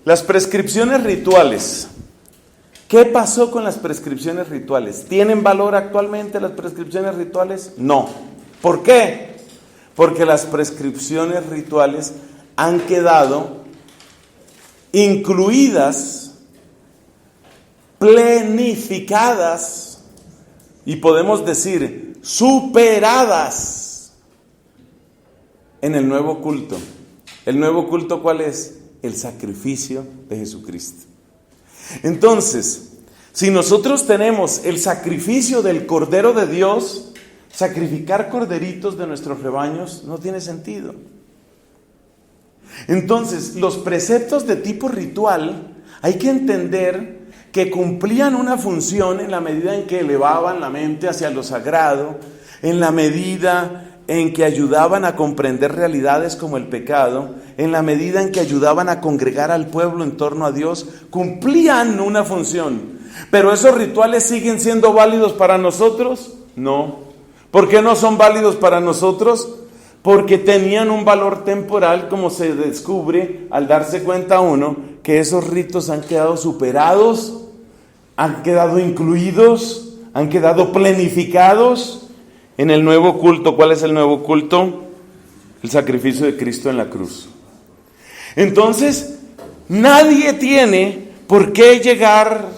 Las prescripciones rituales. ¿Qué pasó con las prescripciones rituales? ¿Tienen valor actualmente las prescripciones rituales? No. ¿Por qué? Porque las prescripciones rituales han quedado incluidas, plenificadas y podemos decir superadas en el nuevo culto. ¿El nuevo culto cuál es? El sacrificio de Jesucristo. Entonces, si nosotros tenemos el sacrificio del Cordero de Dios, sacrificar corderitos de nuestros rebaños no tiene sentido. Entonces, los preceptos de tipo ritual hay que entender que cumplían una función en la medida en que elevaban la mente hacia lo sagrado, en la medida en que ayudaban a comprender realidades como el pecado, en la medida en que ayudaban a congregar al pueblo en torno a Dios, cumplían una función. ¿Pero esos rituales siguen siendo válidos para nosotros? No. ¿Por qué no son válidos para nosotros? Porque tenían un valor temporal, como se descubre al darse cuenta uno que esos ritos han quedado superados, han quedado incluidos, han quedado plenificados en el nuevo culto. ¿Cuál es el nuevo culto? El sacrificio de Cristo en la cruz. Entonces, nadie tiene por qué llegar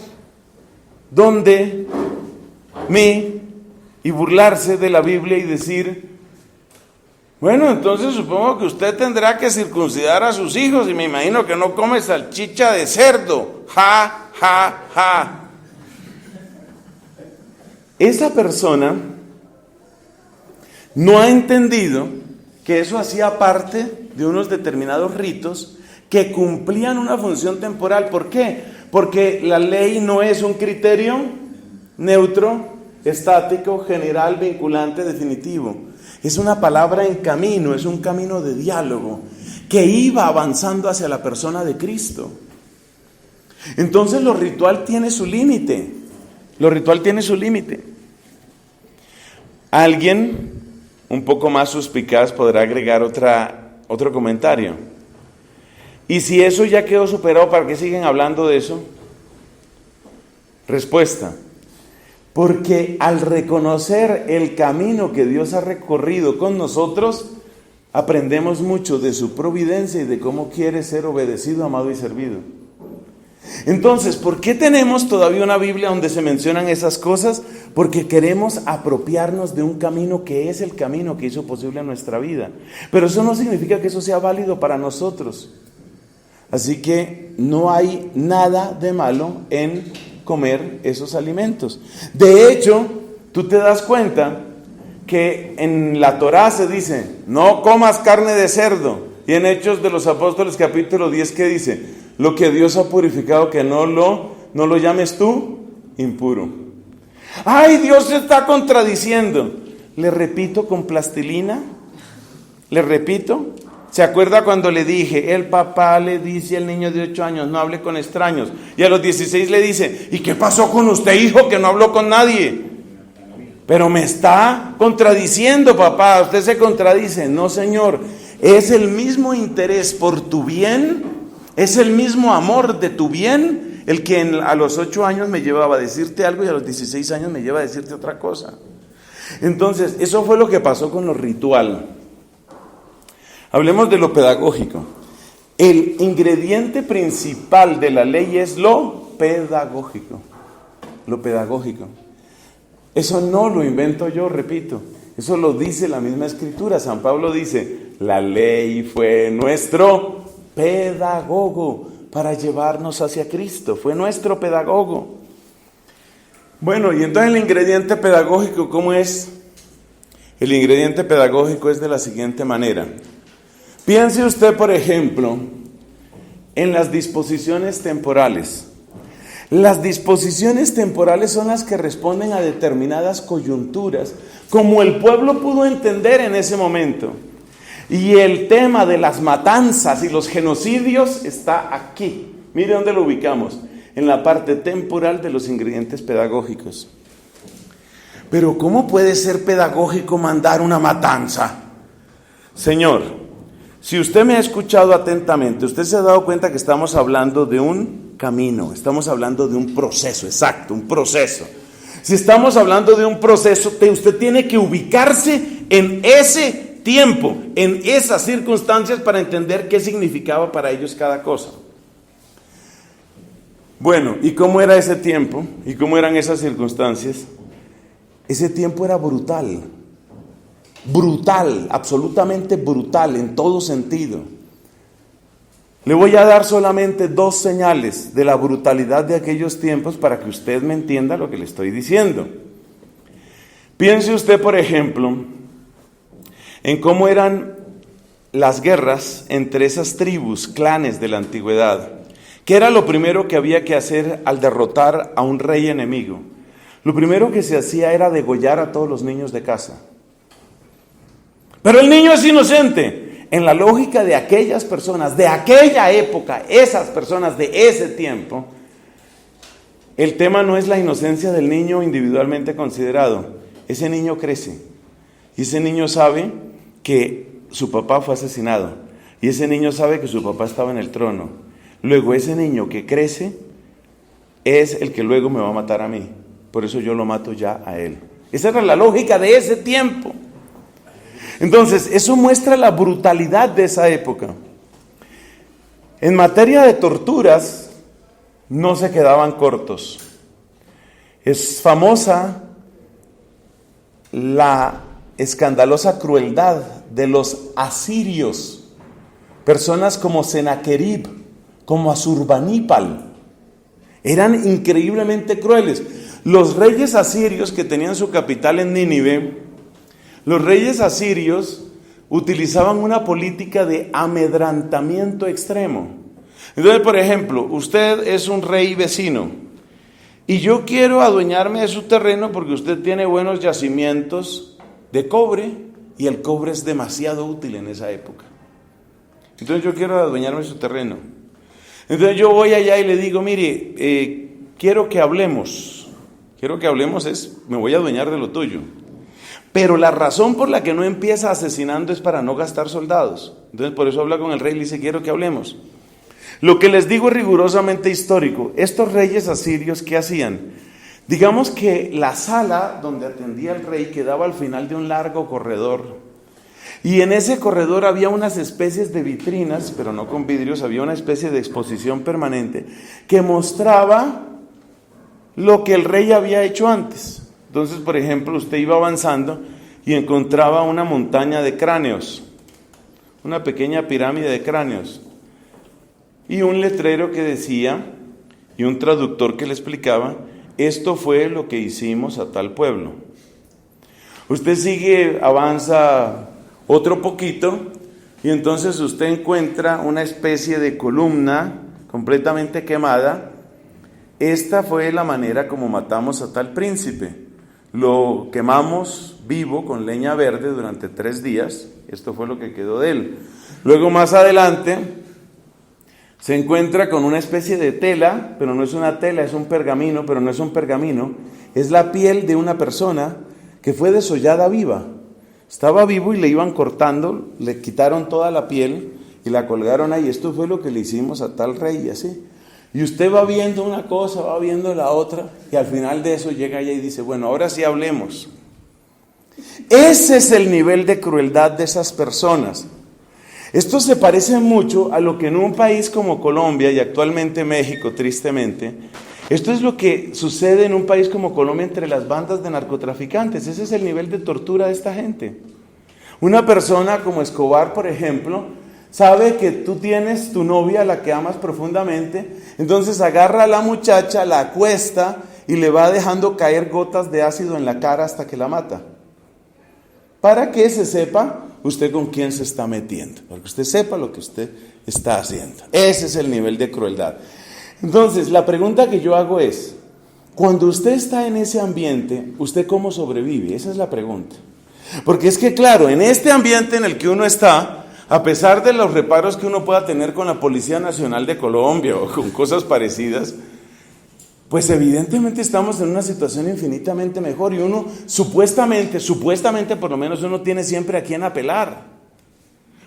donde mí y burlarse de la Biblia y decir, bueno, entonces supongo que usted tendrá que circuncidar a sus hijos y me imagino que no come salchicha de cerdo. Ja, ja, ja. Esa persona no ha entendido que eso hacía parte de unos determinados ritos que cumplían una función temporal. ¿Por qué? Porque la ley no es un criterio neutro, estático, general, vinculante, definitivo. Es una palabra en camino, es un camino de diálogo que iba avanzando hacia la persona de Cristo. Entonces lo ritual tiene su límite. Alguien un poco más suspicaz podrá agregar otro comentario. ¿Y si eso ya quedó superado, para qué siguen hablando de eso? Respuesta: porque al reconocer el camino que Dios ha recorrido con nosotros, aprendemos mucho de su providencia y de cómo quiere ser obedecido, amado y servido. Entonces, ¿por qué tenemos todavía una Biblia donde se mencionan esas cosas? Porque queremos apropiarnos de un camino que es el camino que hizo posible nuestra vida. Pero eso no significa que eso sea válido para nosotros. Así que no hay nada de malo en comer esos alimentos. De hecho, tú te das cuenta que en la Torá se dice, no comas carne de cerdo. Y en Hechos de los Apóstoles capítulo 10, ¿qué dice? Lo que Dios ha purificado, que no lo llames tú impuro. ¡Ay, Dios se está contradiciendo! Le repito con plastilina, ¿se acuerda cuando le dije, el papá le dice al niño de 8 años, no hable con extraños? Y a los 16 le dice, ¿y qué pasó con usted, hijo, que no habló con nadie? Pero me está contradiciendo, papá, usted se contradice. No, señor, es el mismo interés por tu bien, es el mismo amor de tu bien, el que a los 8 años me llevaba a decirte algo y a los 16 años me lleva a decirte otra cosa. Entonces, eso fue lo que pasó con lo ritual. Hablemos de lo pedagógico. El ingrediente principal de la ley es lo pedagógico. Lo pedagógico. Eso no lo invento yo, repito. Eso lo dice la misma Escritura. San Pablo dice, la ley fue nuestro pedagogo para llevarnos hacia Cristo. Fue nuestro pedagogo. Bueno, y entonces el ingrediente pedagógico, ¿cómo es? El ingrediente pedagógico es de la siguiente manera. Piense usted, por ejemplo, en las disposiciones temporales. Las disposiciones temporales son las que responden a determinadas coyunturas, como el pueblo pudo entender en ese momento. Y el tema de las matanzas y los genocidios está aquí. Mire dónde lo ubicamos, en la parte temporal de los ingredientes pedagógicos. Pero ¿cómo puede ser pedagógico mandar una matanza? Señor, si usted me ha escuchado atentamente, usted se ha dado cuenta que estamos hablando de un camino, estamos hablando de un proceso, exacto, un proceso. Si estamos hablando de un proceso, usted tiene que ubicarse en ese tiempo, en esas circunstancias para entender qué significaba para ellos cada cosa. Bueno, ¿y cómo era ese tiempo? ¿Y cómo eran esas circunstancias? Ese tiempo era brutal, brutal, absolutamente brutal en todo sentido. Le voy a dar solamente 2 señales de la brutalidad de aquellos tiempos para que usted me entienda lo que le estoy diciendo. Piense usted, por ejemplo, en cómo eran las guerras entre esas tribus, clanes de la antigüedad. ¿Qué era lo primero que había que hacer al derrotar a un rey enemigo? Lo primero que se hacía era degollar a todos los niños de casa. Pero el niño es inocente. En la lógica de aquellas personas, de aquella época, esas personas de ese tiempo, el tema no es la inocencia del niño individualmente considerado. Ese niño crece y ese niño sabe que su papá fue asesinado y ese niño sabe que su papá estaba en el trono. Luego ese niño que crece es el que luego me va a matar a mí. Por eso yo lo mato ya a él. Esa era la lógica de ese tiempo. Entonces, eso muestra la brutalidad de esa época. En materia de torturas, no se quedaban cortos. Es famosa la escandalosa crueldad de los asirios, personas como Senaquerib, como Asurbanipal, eran increíblemente crueles. Los reyes asirios que tenían su capital en Nínive, los reyes asirios utilizaban una política de amedrantamiento extremo. Entonces, por ejemplo, usted es un rey vecino y yo quiero adueñarme de su terreno porque usted tiene buenos yacimientos de cobre y el cobre es demasiado útil en esa época. Entonces yo quiero adueñarme de su terreno. Entonces yo voy allá y le digo, mire, quiero que hablemos me voy a adueñar de lo tuyo. Pero la razón por la que no empieza asesinando es para no gastar soldados. Entonces por eso habla con el rey y le dice, quiero que hablemos. Lo que les digo es rigurosamente histórico. Estos reyes asirios, ¿qué hacían? Digamos que la sala donde atendía el rey quedaba al final de un largo corredor. Y en ese corredor había unas especies de vitrinas, pero no con vidrios, había una especie de exposición permanente que mostraba lo que el rey había hecho antes. Entonces, por ejemplo, usted iba avanzando y encontraba una montaña de cráneos, una pequeña pirámide de cráneos, y un letrero que decía, y un traductor que le explicaba, esto fue lo que hicimos a tal pueblo. Usted sigue, avanza otro poquito, y entonces usted encuentra una especie de columna completamente quemada. Esta fue la manera como matamos a tal príncipe. Lo quemamos vivo con leña verde durante 3 días. Esto fue lo que quedó de él. Luego más adelante se encuentra con una especie de tela, pero no es una tela, es un pergamino, pero no es un pergamino. Es la piel de una persona que fue desollada viva. Estaba vivo y le iban cortando, le quitaron toda la piel y la colgaron ahí. Esto fue lo que le hicimos a tal rey y así. Y usted va viendo una cosa, va viendo la otra, y al final de eso llega ella y dice, bueno, ahora sí hablemos. Ese es el nivel de crueldad de esas personas. Esto se parece mucho a lo que en un país como Colombia y actualmente México, tristemente, esto es lo que sucede en un país como Colombia entre las bandas de narcotraficantes. Ese es el nivel de tortura de esta gente. Una persona como Escobar, por ejemplo, sabe que tú tienes tu novia, la que amas profundamente, entonces agarra a la muchacha, la acuesta y le va dejando caer gotas de ácido en la cara hasta que la mata. Para que se sepa usted con quién se está metiendo, para que usted sepa lo que usted está haciendo. Ese es el nivel de crueldad. Entonces, la pregunta que yo hago es, cuando usted está en ese ambiente, ¿usted cómo sobrevive? Esa es la pregunta. Porque es que, claro, en este ambiente en el que uno está, a pesar de los reparos que uno pueda tener con la Policía Nacional de Colombia o con cosas parecidas, pues evidentemente estamos en una situación infinitamente mejor y uno supuestamente por lo menos uno tiene siempre a quien apelar.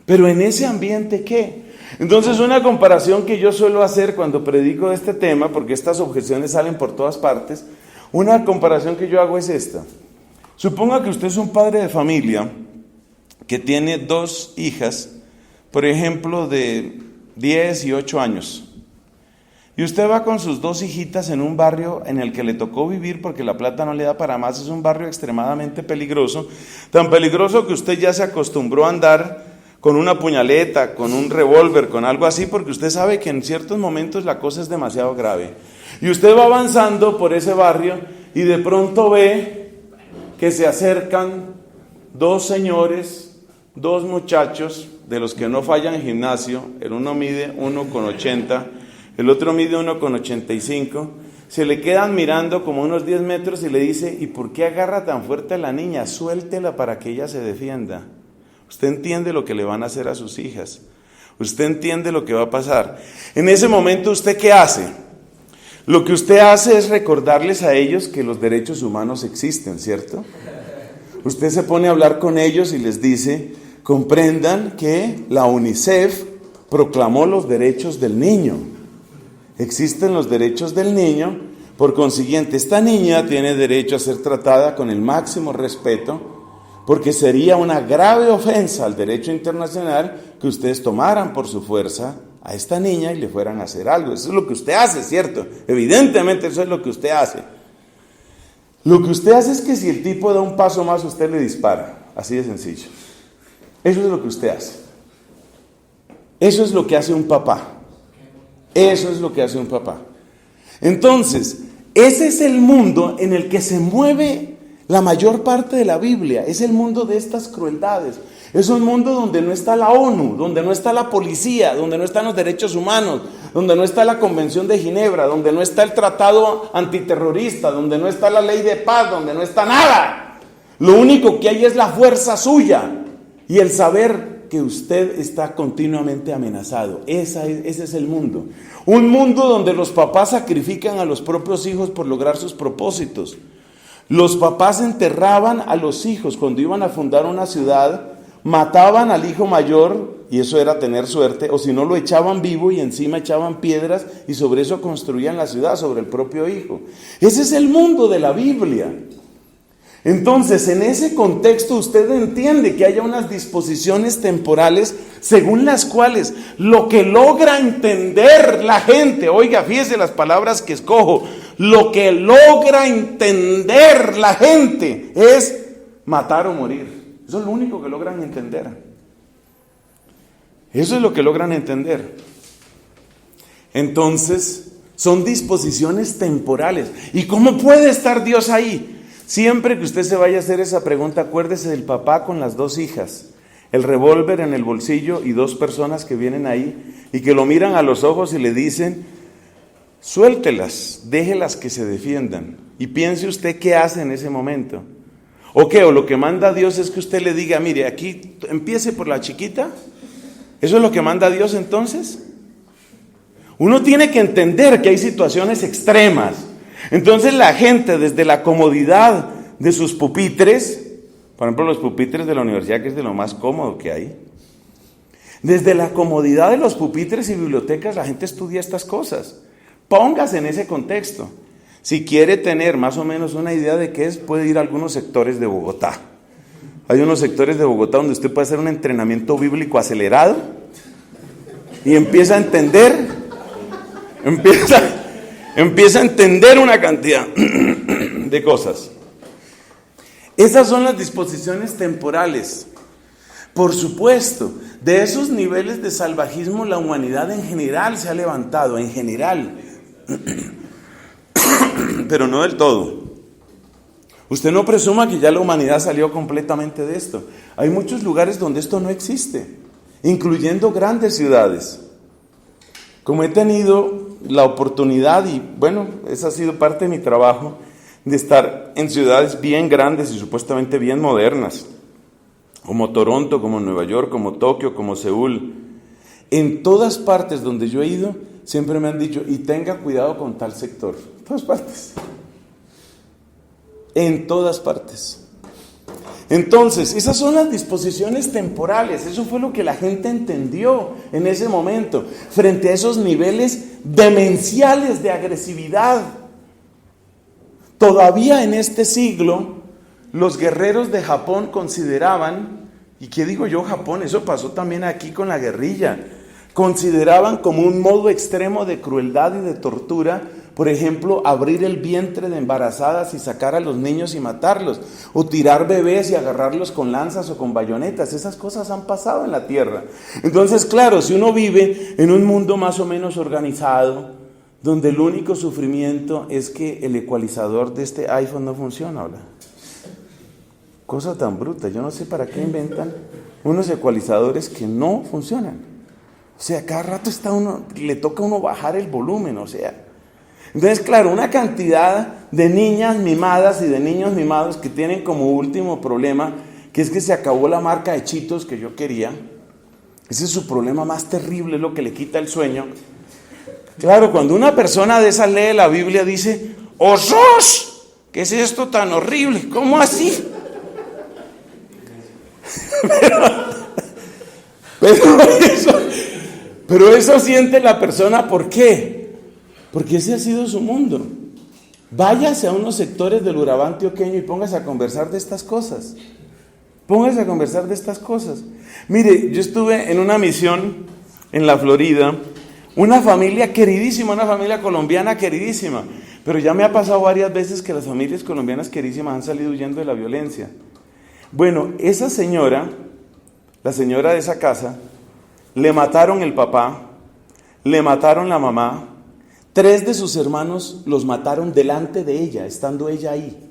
Pero en ese ambiente, ¿qué? Entonces una comparación que yo suelo hacer cuando predico de este tema, porque estas objeciones salen por todas partes, una comparación que yo hago es esta. Suponga que usted es un padre de familia que tiene 2 hijas, por ejemplo, de 10 y 8 años. Y usted va con sus 2 hijitas en un barrio en el que le tocó vivir porque la plata no le da para más. Es un barrio extremadamente peligroso, tan peligroso que usted ya se acostumbró a andar con una puñaleta, con un revólver, con algo así, porque usted sabe que en ciertos momentos la cosa es demasiado grave. Y usted va avanzando por ese barrio y de pronto ve que se acercan 2 señores, 2 muchachos, de los que no fallan en gimnasio. El uno mide 1,80, el otro mide 1,85. Se le quedan mirando como unos 10 metros y le dice, ¿y por qué agarra tan fuerte a la niña? Suéltela para que ella se defienda. Usted entiende lo que le van a hacer a sus hijas. Usted entiende lo que va a pasar. En ese momento, ¿usted qué hace? Lo que usted hace es recordarles a ellos que los derechos humanos existen, ¿cierto? Usted se pone a hablar con ellos y les dice, comprendan que la UNICEF proclamó los derechos del niño. Existen los derechos del niño, por consiguiente, esta niña tiene derecho a ser tratada con el máximo respeto, porque sería una grave ofensa al derecho internacional que ustedes tomaran por su fuerza a esta niña y le fueran a hacer algo. Eso es lo que usted hace, ¿cierto? Evidentemente eso es lo que usted hace. Lo que usted hace es que si el tipo da un paso más, usted le dispara. Así de sencillo. Eso es lo que usted hace. Eso es lo que hace un papá. Eso es lo que hace un papá. Entonces, ese es el mundo en el que se mueve la mayor parte de la Biblia. Es el mundo de estas crueldades. Es un mundo donde no está la ONU, donde no está la policía, donde no están los derechos humanos, donde no está la Convención de Ginebra, donde no está el tratado antiterrorista, donde no está la ley de paz, donde no está nada. Lo único que hay es la fuerza suya y el saber que usted está continuamente amenazado. Ese es el mundo. Un mundo donde los papás sacrifican a los propios hijos por lograr sus propósitos. Los papás enterraban a los hijos cuando iban a fundar una ciudad, mataban al hijo mayor, y eso era tener suerte, o si no lo echaban vivo y encima echaban piedras y sobre eso construían la ciudad, sobre el propio hijo. Ese es el mundo de la Biblia. Entonces, en ese contexto usted entiende que haya unas disposiciones temporales según las cuales lo que logra entender la gente, oiga, fíjese las palabras que escojo, lo que logra entender la gente es matar o morir. Eso es lo único que logran entender. Eso es lo que logran entender. Entonces, son disposiciones temporales. ¿Y cómo puede estar Dios ahí? Siempre que usted se vaya a hacer esa pregunta, acuérdese del papá con las 2 hijas, el revólver en el bolsillo y 2 personas que vienen ahí y que lo miran a los ojos y le dicen, suéltelas, déjelas que se defiendan. Y piense usted qué hace en ese momento. ¿O qué? O lo que manda Dios es que usted le diga, mire, aquí empiece por la chiquita. ¿Eso es lo que manda Dios entonces? Uno tiene que entender que hay situaciones extremas. Entonces la gente desde la comodidad de sus pupitres, por ejemplo los pupitres de la universidad, que es de lo más cómodo que hay, desde la comodidad de los pupitres y bibliotecas la gente estudia estas cosas. Póngase en ese contexto. Si quiere tener más o menos una idea de qué es, puede ir a algunos sectores de Bogotá. Hay unos sectores de Bogotá donde usted puede hacer un entrenamiento bíblico acelerado y empieza a entender, empieza a entender una cantidad de cosas. Esas son las disposiciones temporales. Por supuesto, de esos niveles de salvajismo la humanidad en general se ha levantado, en general, pero no del todo. Usted no presuma que ya la humanidad salió completamente de esto. Hay muchos lugares donde esto no existe, incluyendo grandes ciudades. Como he tenido la oportunidad, y bueno, esa ha sido parte de mi trabajo, de estar en ciudades bien grandes y supuestamente bien modernas, como Toronto, como Nueva York, como Tokio, como Seúl. En todas partes donde yo he ido, siempre me han dicho, y tenga cuidado con tal sector. En todas partes. En todas partes. Entonces, esas son las disposiciones temporales. Eso fue lo que la gente entendió en ese momento, frente a esos niveles demenciales de agresividad. Todavía en este siglo, los guerreros de Japón consideraban, y qué digo yo Japón, eso pasó también aquí con la guerrilla, consideraban como un modo extremo de crueldad y de tortura, por ejemplo, abrir el vientre de embarazadas y sacar a los niños y matarlos, o tirar bebés y agarrarlos con lanzas o con bayonetas. Esas cosas han pasado en la tierra. Entonces, claro, si uno vive en un mundo más o menos organizado, donde el único sufrimiento es que el ecualizador de este iPhone no funciona, ¿verdad? Cosa tan bruta, yo no sé para qué inventan unos ecualizadores que no funcionan. O sea, cada rato le toca a uno bajar el volumen, o sea. Entonces, claro, una cantidad de niñas mimadas y de niños mimados que tienen como último problema, que es que se acabó la marca de Cheetos que yo quería. Ese es su problema más terrible, es lo que le quita el sueño. Claro, cuando una persona de esas lee la Biblia, dice, ¡osos! ¿Qué es esto tan horrible? ¿Cómo así? Pero eso siente la persona, ¿por qué? Porque ese ha sido su mundo. Váyase a unos sectores del Urabá antioqueño y póngase a conversar de estas cosas. Póngase a conversar de estas cosas. Mire, yo estuve en una misión en la Florida, una familia queridísima, una familia colombiana queridísima, pero ya me ha pasado varias veces que las familias colombianas queridísimas han salido huyendo de la violencia. Bueno, esa señora, la señora de esa casa, le mataron el papá, le mataron la mamá, 3 de sus hermanos los mataron delante de ella, estando ella ahí.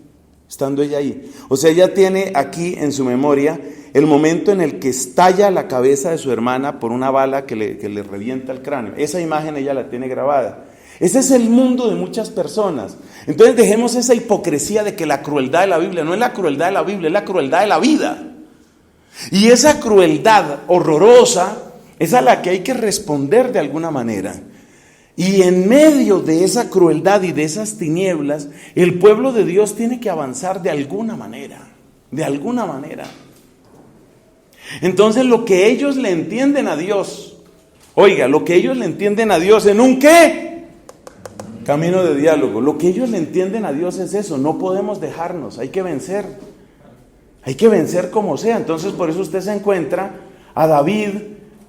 O sea, ella tiene aquí en su memoria el momento en el que estalla la cabeza de su hermana por una bala que le revienta el cráneo. Esa imagen ella la tiene grabada. Ese es el mundo de muchas personas. Entonces dejemos esa hipocresía de que la crueldad de la Biblia no es la crueldad de la Biblia, es la crueldad de la vida. Y esa crueldad horrorosa es a la que hay que responder de alguna manera. Y en medio de esa crueldad y de esas tinieblas, el pueblo de Dios tiene que avanzar de alguna manera. Entonces lo que ellos le entienden a Dios, oiga, lo que ellos le entienden a Dios en un ¿qué? Camino de diálogo. Lo que ellos le entienden a Dios es eso, no podemos dejarnos, hay que vencer como sea. Entonces por eso usted se encuentra a David,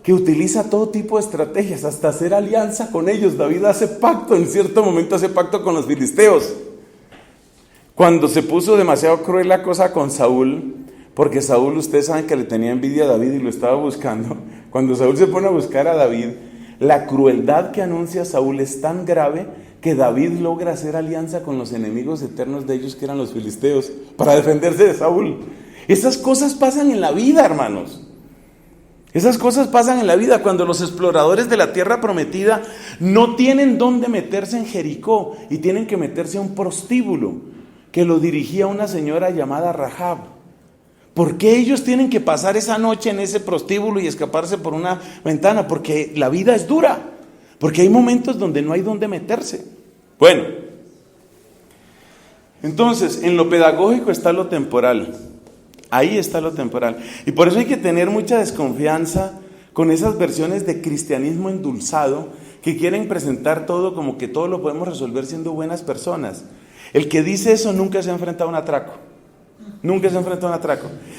que utiliza todo tipo de estrategias, hasta hacer alianza con ellos. David hace pacto, en cierto momento hace pacto con los filisteos. Cuando se puso demasiado cruel la cosa con Saúl, porque Saúl, ustedes saben que le tenía envidia a David y lo estaba buscando. Cuando Saúl se pone a buscar a David, la crueldad que anuncia Saúl es tan grave que David logra hacer alianza con los enemigos eternos de ellos, que eran los filisteos, para defenderse de Saúl. Esas cosas pasan en la vida, hermanos. Esas cosas pasan en la vida cuando los exploradores de la tierra prometida no tienen dónde meterse en Jericó y tienen que meterse a un prostíbulo que lo dirigía una señora llamada Rahab. ¿Por qué ellos tienen que pasar esa noche en ese prostíbulo y escaparse por una ventana? Porque la vida es dura, porque hay momentos donde no hay dónde meterse. Bueno, entonces en lo pedagógico está lo temporal. Ahí está lo temporal. Y por eso hay que tener mucha desconfianza con esas versiones de cristianismo endulzado que quieren presentar todo como que todo lo podemos resolver siendo buenas personas. El que dice eso nunca se ha enfrentado a un atraco.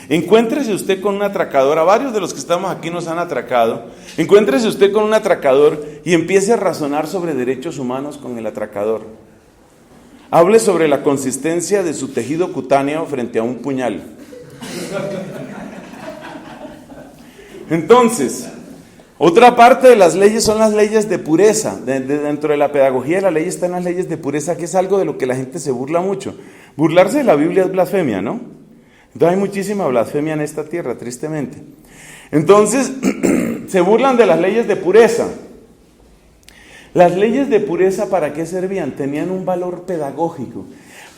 Encuéntrese usted con un atracador. A varios de los que estamos aquí nos han atracado. Encuéntrese usted con un atracador y empiece a razonar sobre derechos humanos con el atracador. Hable sobre la consistencia de su tejido cutáneo frente a un puñal. Entonces, otra parte de las leyes son las leyes de pureza. Dentro de la pedagogía de la ley están las leyes de pureza, que es algo de lo que la gente se burla mucho. Burlarse de la Biblia es blasfemia, ¿no? Entonces hay muchísima blasfemia en esta tierra, tristemente. Entonces, se burlan de las leyes de pureza. Las leyes de pureza, ¿para qué servían? Tenían un valor pedagógico,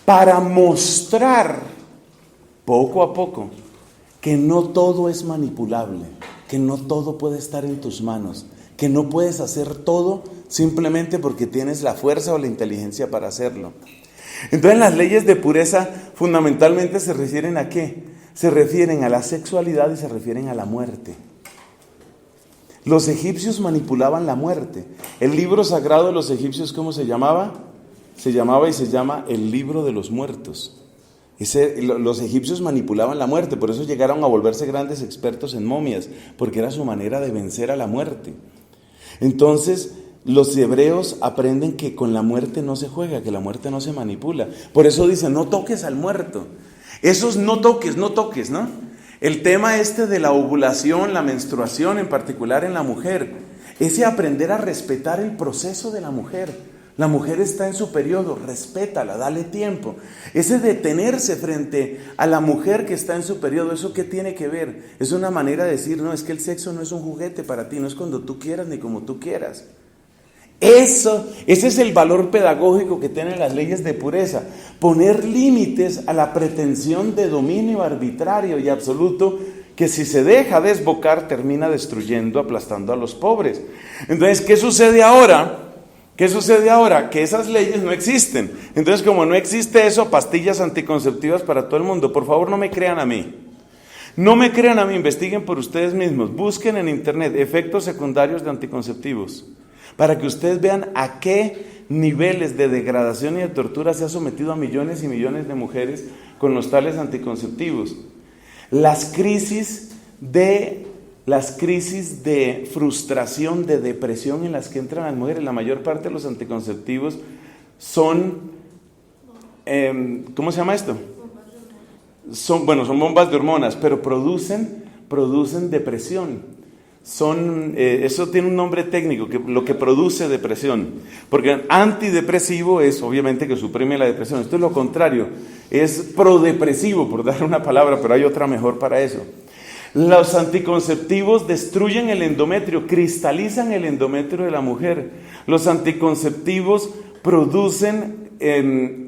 para mostrar poco a poco que no todo es manipulable, que no todo puede estar en tus manos, que no puedes hacer todo simplemente porque tienes la fuerza o la inteligencia para hacerlo. Entonces las leyes de pureza fundamentalmente se refieren ¿a qué? Se refieren a la sexualidad y se refieren a la muerte. Los egipcios manipulaban la muerte. El libro sagrado de los egipcios, ¿cómo se llamaba? Se llamaba y se llama el libro de los muertos. Los egipcios manipulaban la muerte, por eso llegaron a volverse grandes expertos en momias, porque era su manera de vencer a la muerte. Entonces, los hebreos aprenden que con la muerte no se juega, que la muerte no se manipula. Por eso dicen, no toques al muerto. Esos no toques, ¿no? El tema de la ovulación, la menstruación, en particular en la mujer, ese aprender a respetar el proceso de la mujer. La mujer está en su periodo, respétala, dale tiempo. Ese detenerse frente a la mujer que está en su periodo, ¿eso qué tiene que ver? Es una manera de decir, no, es que el sexo no es un juguete para ti, no es cuando tú quieras ni como tú quieras. Ese es el valor pedagógico que tienen las leyes de pureza, poner límites a la pretensión de dominio arbitrario y absoluto que si se deja desbocar termina destruyendo, aplastando a los pobres. Entonces, ¿qué sucede ahora? Que esas leyes no existen. Entonces, como no existe eso, pastillas anticonceptivas para todo el mundo. Por favor, no me crean a mí. No me crean a mí, investiguen por ustedes mismos. Busquen en internet efectos secundarios de anticonceptivos, para que ustedes vean a qué niveles de degradación y de tortura se ha sometido a millones y millones de mujeres con los tales anticonceptivos. Las crisis de frustración, de depresión en las que entran las mujeres, la mayor parte de los anticonceptivos son, ¿cómo se llama esto? Son bombas de hormonas, pero producen depresión. Eso tiene un nombre técnico, lo que produce depresión, porque antidepresivo es obviamente que suprime la depresión. Esto es lo contrario, es prodepresivo, por dar una palabra, pero hay otra mejor para eso. Los anticonceptivos destruyen el endometrio, cristalizan el endometrio de la mujer. Los anticonceptivos producen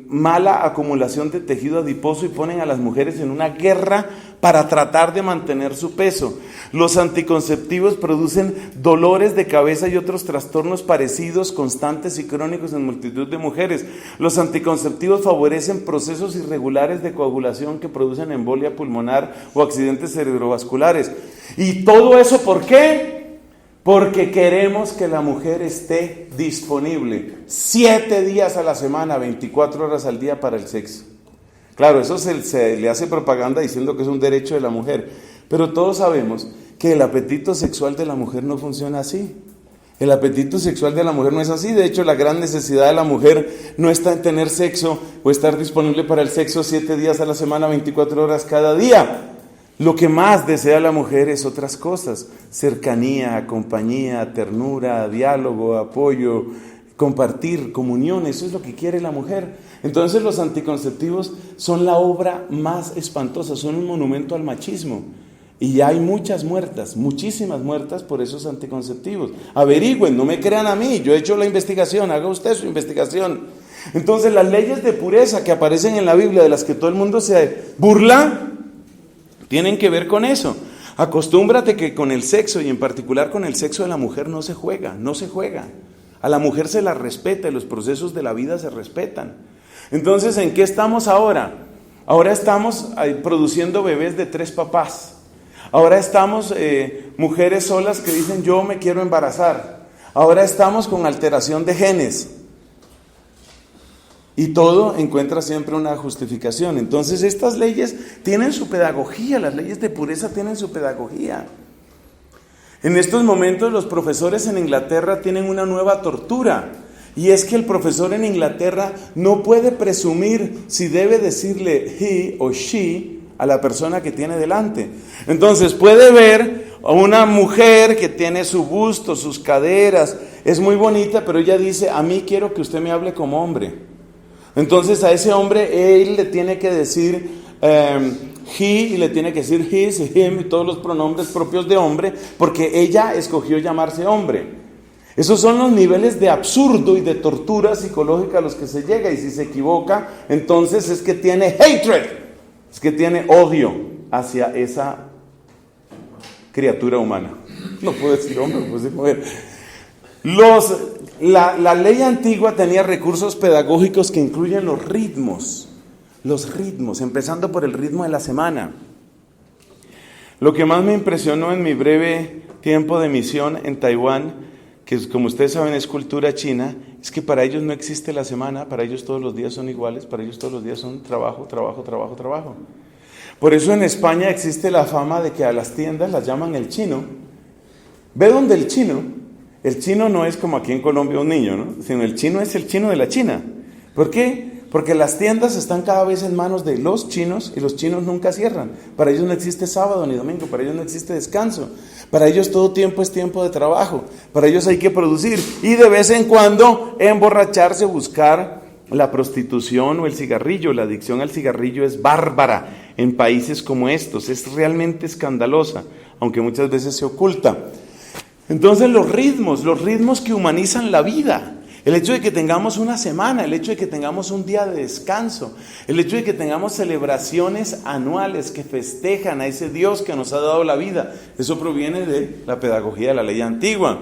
mala acumulación de tejido adiposo y ponen a las mujeres en una guerra para tratar de mantener su peso. Los anticonceptivos producen dolores de cabeza y otros trastornos parecidos, constantes y crónicos en multitud de mujeres. Los anticonceptivos favorecen procesos irregulares de coagulación que producen embolia pulmonar o accidentes cerebrovasculares. ¿Y todo eso por qué? Porque queremos que la mujer esté disponible 7 días a la semana, 24 horas al día para el sexo. Claro, eso se le hace propaganda diciendo que es un derecho de la mujer, pero todos sabemos que el apetito sexual de la mujer no funciona así. El apetito sexual de la mujer no es así. De hecho, la gran necesidad de la mujer no está en tener sexo o estar disponible para el sexo 7 días a la semana, 24 horas cada día. Lo que más desea la mujer es otras cosas: cercanía, compañía, ternura, diálogo, apoyo, compartir, comunión. Eso es lo que quiere la mujer. Entonces los anticonceptivos son la obra más espantosa, son un monumento al machismo. Y ya hay muchas muertas, muchísimas muertas por esos anticonceptivos. Averigüen, no me crean a mí, yo he hecho la investigación, haga usted su investigación. Entonces las leyes de pureza que aparecen en la Biblia, de las que todo el mundo se burla, tienen que ver con eso. Acostúmbrate que con el sexo, y en particular con el sexo de la mujer, no se juega. A la mujer se la respeta y los procesos de la vida se respetan. Entonces, ¿en qué estamos ahora? Ahora estamos produciendo bebés de 3 papás. Ahora estamos mujeres solas que dicen yo me quiero embarazar. Ahora estamos con alteración de genes. Y todo encuentra siempre una justificación. Entonces estas leyes tienen su pedagogía, las leyes de pureza tienen su pedagogía. En estos momentos los profesores en Inglaterra tienen una nueva tortura, y es que el profesor en Inglaterra no puede presumir si debe decirle he o she a la persona que tiene delante. Entonces puede ver a una mujer que tiene su busto, sus caderas, es muy bonita, pero ella dice, a mí quiero que usted me hable como hombre. Entonces a ese hombre él le tiene que decir he, y le tiene que decir his, him y todos los pronombres propios de hombre, porque ella escogió llamarse hombre. Esos son los niveles de absurdo y de tortura psicológica a los que se llega. Y si se equivoca, entonces es que tiene hatred, es que tiene odio hacia esa criatura humana. No puedo decir hombre, puedo decir mujer. La ley antigua tenía recursos pedagógicos que incluyen los ritmos, empezando por el ritmo de la semana. Lo que más me impresionó en mi breve tiempo de misión en Taiwán, que como ustedes saben es cultura china, es que para ellos no existe la semana, para ellos todos los días son iguales, para ellos todos los días son trabajo, trabajo, trabajo, trabajo. Por eso en España existe la fama de que a las tiendas las llaman el chino. Ve donde el chino no es como aquí en Colombia un niño, ¿no? Sino el chino es el chino de la China. ¿Por qué? Porque las tiendas están cada vez en manos de los chinos y los chinos nunca cierran. Para ellos no existe sábado ni domingo, para ellos no existe descanso. Para ellos todo tiempo es tiempo de trabajo. Para ellos hay que producir y de vez en cuando emborracharse, buscar la prostitución o el cigarrillo. La adicción al cigarrillo es bárbara en países como estos, es realmente escandalosa, aunque muchas veces se oculta. Entonces los ritmos que humanizan la vida. El hecho de que tengamos una semana, el hecho de que tengamos un día de descanso, el hecho de que tengamos celebraciones anuales que festejan a ese Dios que nos ha dado la vida, eso proviene de la pedagogía de la ley antigua.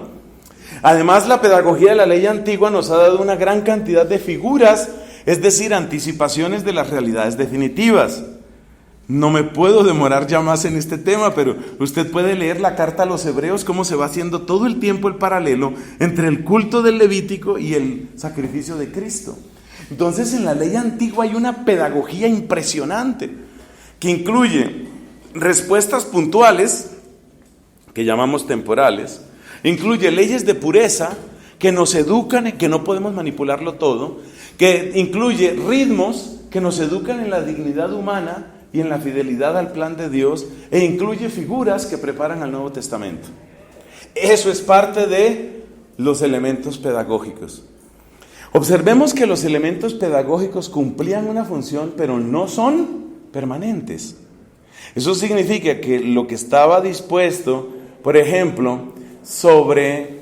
Además, la pedagogía de la ley antigua nos ha dado una gran cantidad de figuras, es decir, anticipaciones de las realidades definitivas. No me puedo demorar ya más en este tema, pero usted puede leer la carta a los Hebreos, cómo se va haciendo todo el tiempo el paralelo entre el culto del Levítico y el sacrificio de Cristo. Entonces, en la ley antigua hay una pedagogía impresionante que incluye respuestas puntuales, que llamamos temporales, incluye leyes de pureza que nos educan en que no podemos manipularlo todo, que incluye ritmos que nos educan en la dignidad humana y en la fidelidad al plan de Dios, e incluye figuras que preparan al Nuevo Testamento. Eso es parte de los elementos pedagógicos. Observemos que los elementos pedagógicos cumplían una función, pero no son permanentes. Eso significa que lo que estaba dispuesto, por ejemplo, sobre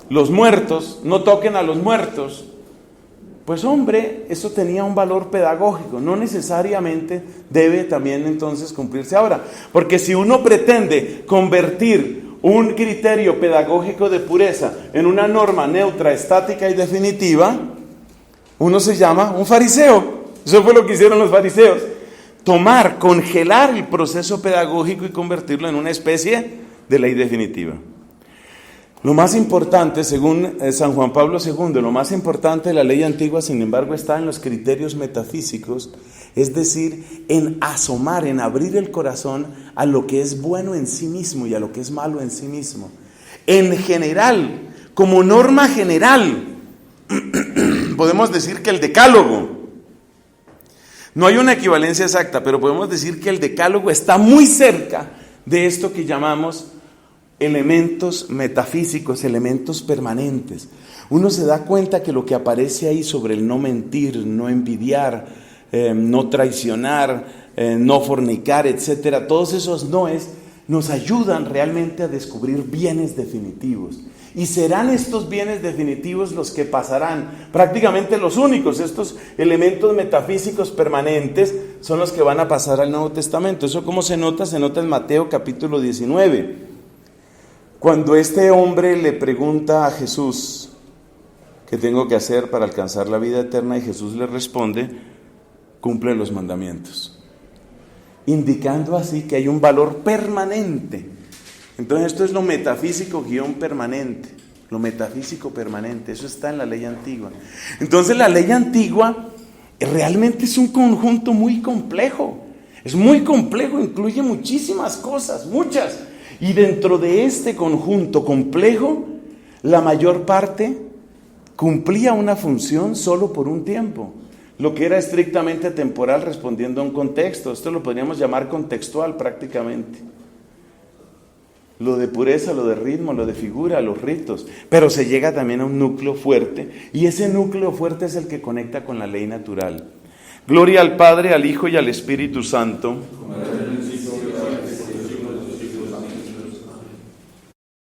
los muertos, no toquen a los muertos, pues hombre, eso tenía un valor pedagógico, no necesariamente debe también entonces cumplirse ahora, porque si uno pretende convertir un criterio pedagógico de pureza en una norma neutra, estática y definitiva, uno se llama un fariseo. Eso fue lo que hicieron los fariseos, congelar el proceso pedagógico y convertirlo en una especie de ley definitiva. Lo más importante, según San Juan Pablo II, lo más importante de la ley antigua, sin embargo, está en los criterios metafísicos, es decir, en asomar, en abrir el corazón a lo que es bueno en sí mismo y a lo que es malo en sí mismo. En general, como norma general, podemos decir que el decálogo, no hay una equivalencia exacta, pero podemos decir que el decálogo está muy cerca de esto que llamamos elementos metafísicos, elementos permanentes. Uno se da cuenta que lo que aparece ahí sobre el no mentir, no envidiar, no traicionar, no fornicar, etcétera, todos esos noes nos ayudan realmente a descubrir bienes definitivos. Y serán estos bienes definitivos los que pasarán, prácticamente los únicos, estos elementos metafísicos permanentes son los que van a pasar al Nuevo Testamento. ¿Eso cómo se nota? Se nota en Mateo capítulo 19. Cuando este hombre le pregunta a Jesús, ¿qué tengo que hacer para alcanzar la vida eterna? Y Jesús le responde, cumple los mandamientos, indicando así que hay un valor permanente. Entonces esto es lo metafísico permanente, lo metafísico permanente, eso está en la ley antigua. Entonces la ley antigua realmente es un conjunto muy complejo, es muy complejo, incluye muchísimas cosas, muchas. Y dentro de este conjunto complejo, la mayor parte cumplía una función solo por un tiempo, lo que era estrictamente temporal respondiendo a un contexto. Esto lo podríamos llamar contextual prácticamente. Lo de pureza, lo de ritmo, lo de figura, los ritos. Pero se llega también a un núcleo fuerte, y ese núcleo fuerte es el que conecta con la ley natural. Gloria al Padre, al Hijo y al Espíritu Santo.